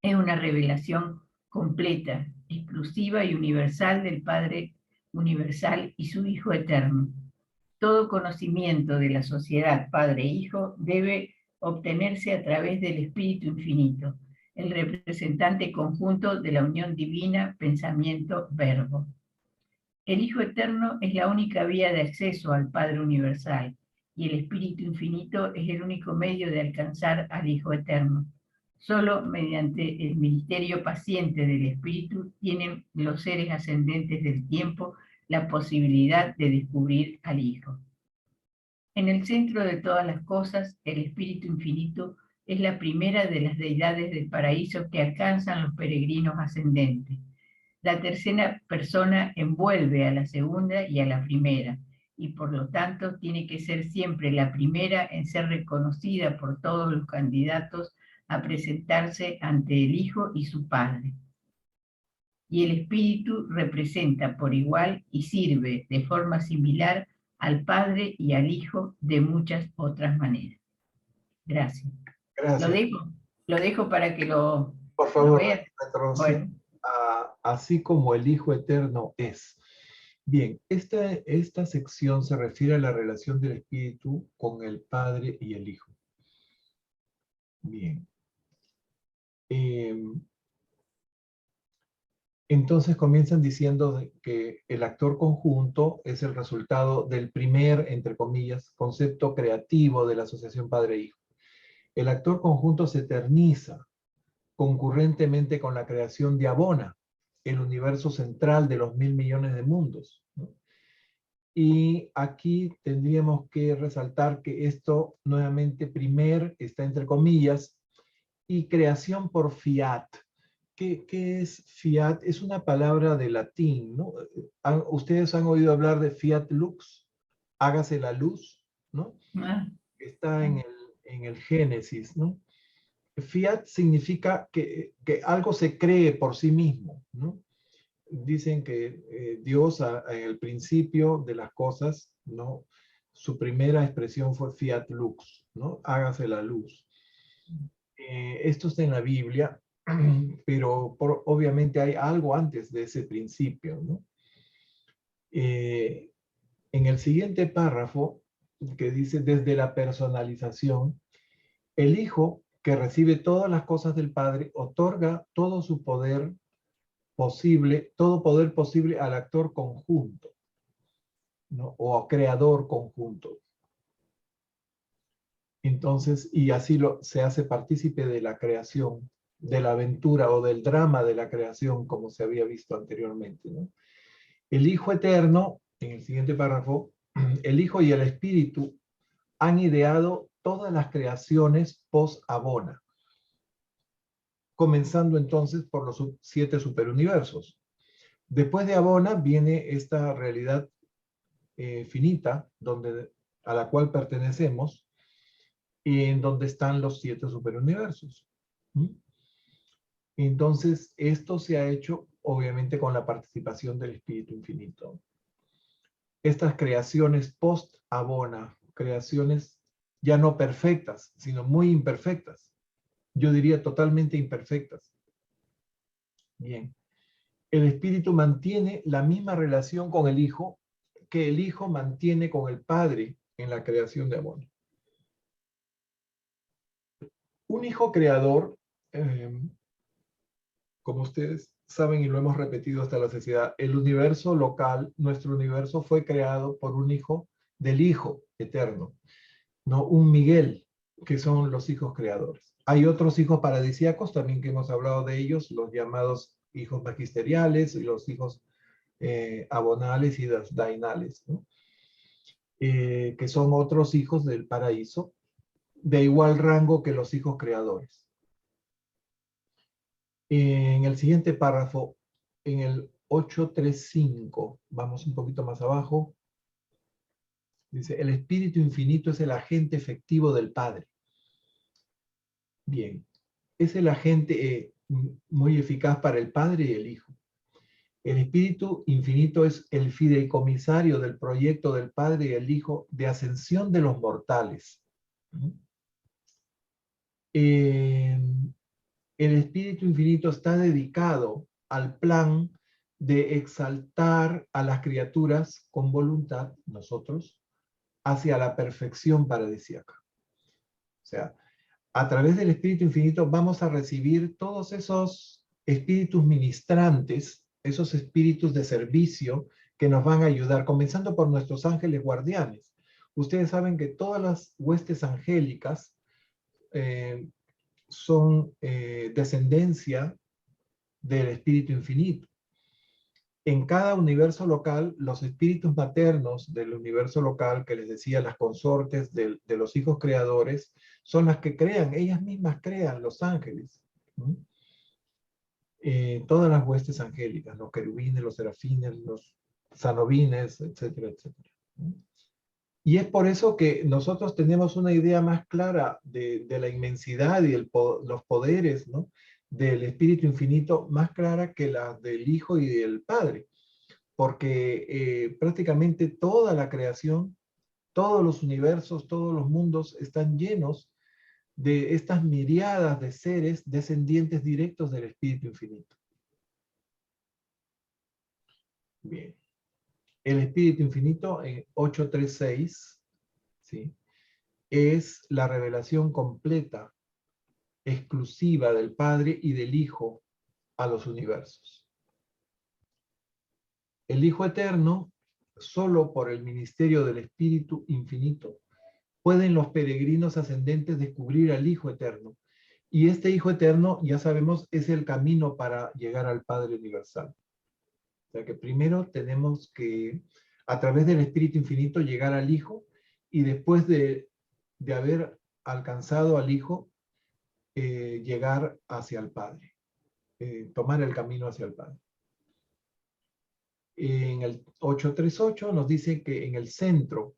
es una revelación completa, exclusiva y universal del Padre Universal y su Hijo Eterno. Todo conocimiento de la sociedad Padre-Hijo debe obtenerse a través del Espíritu Infinito, el representante conjunto de la unión divina, pensamiento-verbo. El Hijo Eterno es la única vía de acceso al Padre Universal, y el Espíritu Infinito es el único medio de alcanzar al Hijo Eterno. Solo mediante el ministerio paciente del Espíritu tienen los seres ascendentes del tiempo la posibilidad de descubrir al Hijo. En el centro de todas las cosas, el Espíritu Infinito es la primera de las deidades del paraíso que alcanzan los peregrinos ascendentes. La tercera persona envuelve a la segunda y a la primera, y por lo tanto tiene que ser siempre la primera en ser reconocida por todos los candidatos a presentarse ante el Hijo y su Padre. Y el Espíritu representa por igual y sirve de forma similar al Padre y al Hijo de muchas otras maneras. Gracias. Gracias. Lo dejo para que lo Por favor, vean. retrocede a así como el Hijo Eterno es. Bien, esta sección se refiere a la relación del Espíritu con el Padre y el Hijo. Bien. Entonces comienzan diciendo que el actor conjunto es el resultado del primer, entre comillas, concepto creativo de la asociación padre-hijo. El actor conjunto se eterniza concurrentemente con la creación de Abona, el universo central de los 1.000 millones de mundos, ¿no? Y aquí tendríamos que resaltar que esto nuevamente primer está entre comillas y creación por fiat. ¿Qué es fiat? Es una palabra de latín, ¿no? Ustedes han oído hablar de fiat lux, hágase la luz, ¿no? Está en el Génesis, ¿no? Fiat significa que algo se cree por sí mismo, ¿no? Dicen que Dios en el principio de las cosas, ¿no? Su primera expresión fue fiat lux, ¿no? Hágase la luz. Esto está en la Biblia, pero obviamente hay algo antes de ese principio, ¿no? En el siguiente párrafo, que dice, desde la personalización, el Hijo, que recibe todas las cosas del Padre, otorga todo su poder posible, todo poder posible al actor conjunto, ¿no? O creador conjunto. Entonces, y así se hace partícipe de la creación, de la aventura o del drama de la creación, como se había visto anteriormente, ¿no? El Hijo Eterno, en el siguiente párrafo, el Hijo y el Espíritu han ideado todas las creaciones post-Abona, comenzando entonces por los 7 superuniversos. Después de Abona viene esta realidad finita, a la cual pertenecemos, y en donde están los 7 superuniversos. Entonces, esto se ha hecho, obviamente, con la participación del Espíritu Infinito. Estas creaciones post-Abona, creaciones ya no perfectas, sino muy imperfectas. Yo diría totalmente imperfectas. Bien. El Espíritu mantiene la misma relación con el Hijo que el Hijo mantiene con el Padre en la creación de Abona. Un Hijo creador, como ustedes saben y lo hemos repetido hasta la saciedad, el universo local, nuestro universo fue creado por un Hijo del Hijo eterno, no un Miguel, que son los hijos creadores. Hay otros hijos paradisíacos también que hemos hablado de ellos, los llamados hijos magisteriales y los hijos abonales y dainales, ¿no? Que son otros hijos del paraíso, de igual rango que los hijos creadores. En el siguiente párrafo, en el 835, vamos un poquito más abajo, dice, el Espíritu Infinito es el agente efectivo del Padre. Bien, es el agente muy eficaz para el Padre y el Hijo. El Espíritu Infinito es el fideicomisario del proyecto del Padre y el Hijo de ascensión de los mortales. El Espíritu Infinito está dedicado al plan de exaltar a las criaturas con voluntad, nosotros, hacia la perfección paradisíaca. O sea, a través del Espíritu Infinito vamos a recibir todos esos espíritus ministrantes, esos espíritus de servicio que nos van a ayudar, comenzando por nuestros ángeles guardianes. ustedes saben que todas las huestes angélicas son descendencia del Espíritu Infinito. En cada universo local, los espíritus maternos del universo local, que les decía, las consortes de los hijos creadores, son las que crean, ellas mismas crean los ángeles. Todas las huestes angélicas, los querubines, los serafines, los sanobines, etcétera, etcétera. Y es por eso que nosotros tenemos una idea más clara de la inmensidad y los poderes, ¿no?, del Espíritu Infinito, más clara que la del Hijo y del Padre. Porque prácticamente toda la creación, todos los universos, todos los mundos están llenos de estas miriadas de seres descendientes directos del Espíritu Infinito. Bien. El Espíritu Infinito en 836, ¿sí?, es la revelación completa, exclusiva del Padre y del Hijo a los universos. El Hijo Eterno, solo por el ministerio del Espíritu Infinito, pueden los peregrinos ascendentes descubrir al Hijo Eterno. Y este Hijo Eterno, ya sabemos, es el camino para llegar al Padre Universal. O sea que primero tenemos que, a través del Espíritu Infinito, llegar al Hijo, y después de haber alcanzado al Hijo, llegar hacia el Padre, tomar el camino hacia el Padre. En el 838 nos dice que en el centro,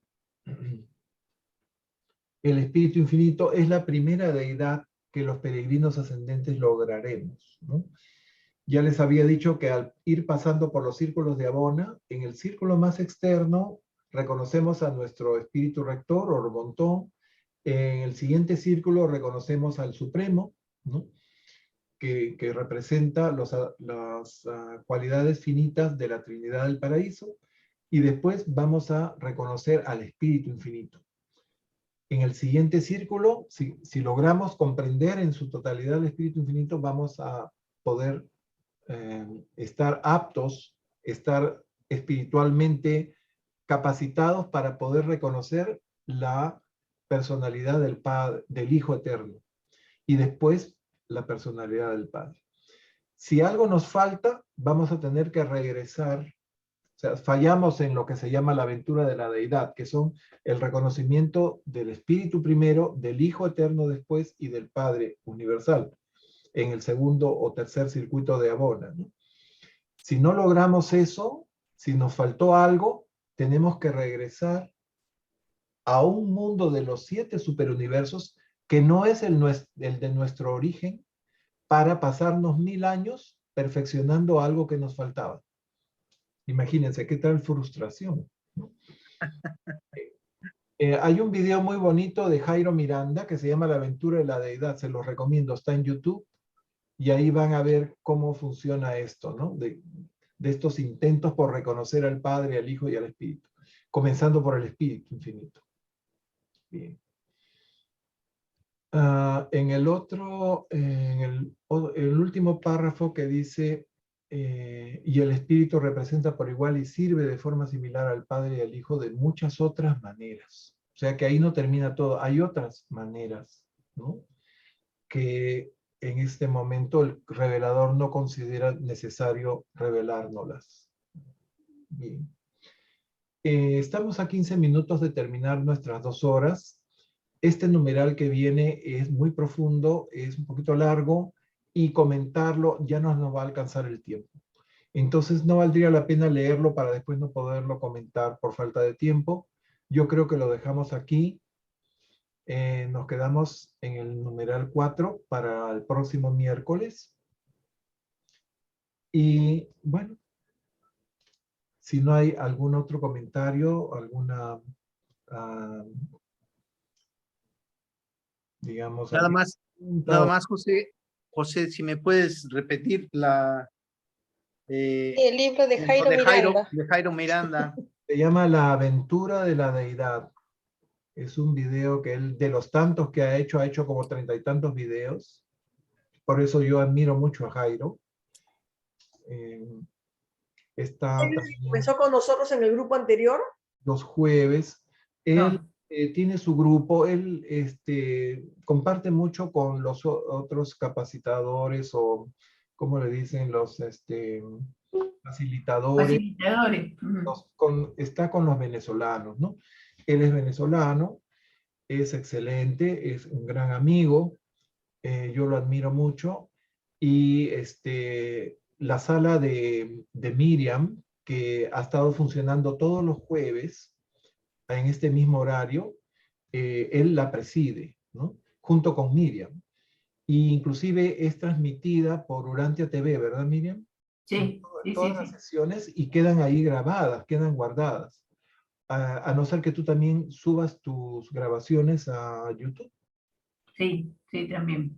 el Espíritu Infinito es la primera deidad que los peregrinos ascendentes lograremos, ¿no? Ya les había dicho que al ir pasando por los círculos de Abona, en el círculo más externo reconocemos a nuestro espíritu rector, Orbontón. En el siguiente círculo reconocemos al Supremo, ¿no?, que representa las cualidades finitas de la Trinidad del Paraíso, y después vamos a reconocer al Espíritu Infinito. En el siguiente círculo, si logramos comprender en su totalidad el Espíritu Infinito, vamos a poder estar aptos, estar espiritualmente capacitados para poder reconocer la personalidad del Padre, del Hijo Eterno, y después la personalidad del Padre. Si algo nos falta, vamos a tener que regresar. O sea, fallamos en lo que se llama la aventura de la deidad, que son el reconocimiento del Espíritu primero, del Hijo Eterno después y del Padre Universal, en el segundo o tercer circuito de Abona, ¿no? Si no logramos eso, si nos faltó algo, tenemos que regresar a un mundo de los 7 superuniversos, que no es el de nuestro origen, para pasarnos 1000 años perfeccionando algo que nos faltaba. Imagínense qué tal frustración, ¿no? Hay un video muy bonito de Jairo Miranda que se llama La aventura de la deidad, se los recomiendo, está en YouTube, y ahí van a ver cómo funciona esto, ¿no? De estos intentos por reconocer al Padre, al Hijo y al Espíritu, comenzando por el Espíritu Infinito. Bien. En el otro, en el último párrafo que dice, y el Espíritu representa por igual y sirve de forma similar al Padre y al Hijo de muchas otras maneras. O sea que ahí no termina todo, hay otras maneras, ¿no?, que en este momento el revelador no considera necesario revelárnoslas. Bien. Estamos a 15 minutos de terminar nuestras 2 horas. Este numeral que viene es muy profundo, es un poquito largo, y comentarlo ya no nos va a alcanzar el tiempo. Entonces no valdría la pena leerlo para después no poderlo comentar por falta de tiempo. Yo creo que lo dejamos aquí. Nos quedamos en el numeral 4 para el próximo miércoles. Y bueno, si no hay algún otro comentario, alguna, digamos... Nada más, José, si me puedes repetir El libro de Jairo Miranda. De Jairo Miranda. Se llama La aventura de la deidad. Es un video que él, de los tantos que ha hecho como 30 y tantos videos. Por eso yo admiro mucho a Jairo. Está ¿Comenzó con nosotros en el grupo anterior? los jueves. Él No. tiene su grupo, él comparte mucho con los otros capacitadores o, ¿cómo le dicen? Los facilitadores. Facilitadores. Está con los venezolanos, ¿no? Él es venezolano, es excelente, es un gran amigo, yo lo admiro mucho, y la sala de Miriam, que ha estado funcionando todos los jueves en este mismo horario, él la preside, ¿no? Junto con Miriam. Y inclusive es transmitida por Urantia TV, ¿verdad, Miriam? Sí, sí, Todas sí, las sí. sesiones y quedan ahí grabadas, quedan guardadas. A no ser que tú también subas tus grabaciones a YouTube. Sí, sí, también.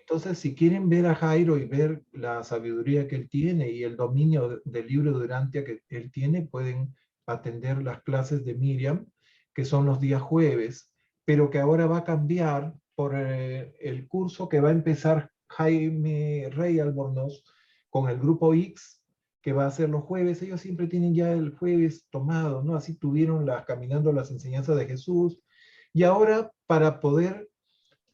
Entonces, si quieren ver a Jairo y ver la sabiduría que él tiene y el dominio del libro de Urantia que él tiene, pueden atender las clases de Miriam, que son los días jueves, pero que ahora va a cambiar por el curso que va a empezar Jaime Rey Albornoz con el grupo X, que va a ser los jueves. Ellos siempre tienen ya el jueves tomado, ¿no? Así tuvieron caminando las enseñanzas de Jesús. Y ahora, para poder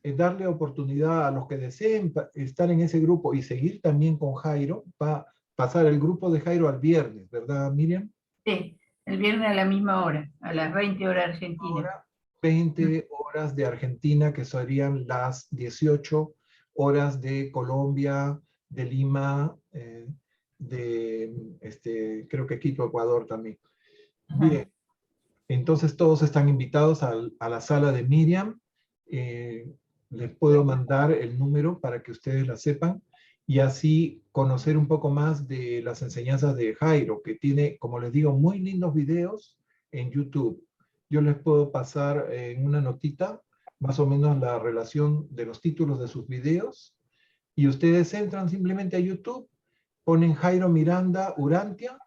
darle oportunidad a los que deseen estar en ese grupo y seguir también con Jairo, va a pasar el grupo de Jairo al viernes, ¿verdad, Miriam? Sí, el viernes a la misma hora, a las 20 horas argentinas. Ahora, 20 horas de Argentina, que serían las 18 horas de Colombia, de Lima, creo que Quito, Ecuador también. Bien, entonces todos están invitados a la sala de Miriam. Les puedo mandar el número para que ustedes la sepan y así conocer un poco más de las enseñanzas de Jairo, que tiene, como les digo, muy lindos videos en YouTube. Yo les puedo pasar en una notita más o menos la relación de los títulos de sus videos y ustedes entran simplemente a YouTube, ponen Jairo Miranda Urantia,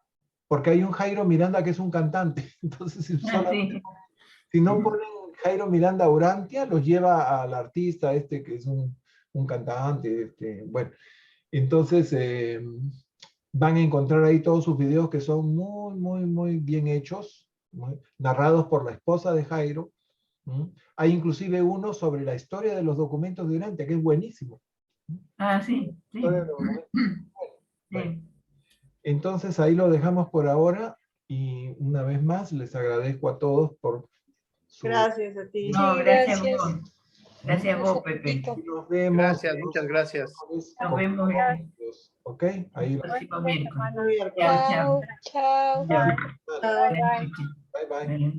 porque hay un Jairo Miranda que es un cantante. Entonces, si no ponen Jairo Miranda Urantia, los lleva al artista que es un cantante. Bueno, entonces van a encontrar ahí todos sus videos que son muy, muy, muy bien hechos, narrados por la esposa de Jairo. Hay inclusive uno sobre la historia de los documentos de Urantia, que es buenísimo. Sí, sí. Bueno, entonces ahí lo dejamos por ahora y una vez más les agradezco a todos por su... Gracias a ti. No, Sí, gracias a gracias. vos. Gracias a vos, Pepe. Nos vemos. Gracias, muchas gracias. Nos vemos ¿Ok? Ahí el próximo miércoles. Miércoles. Chao, chao. Chao, chao. Adiós. Chao. Buenas noches. Bye, bye. Buenas noches.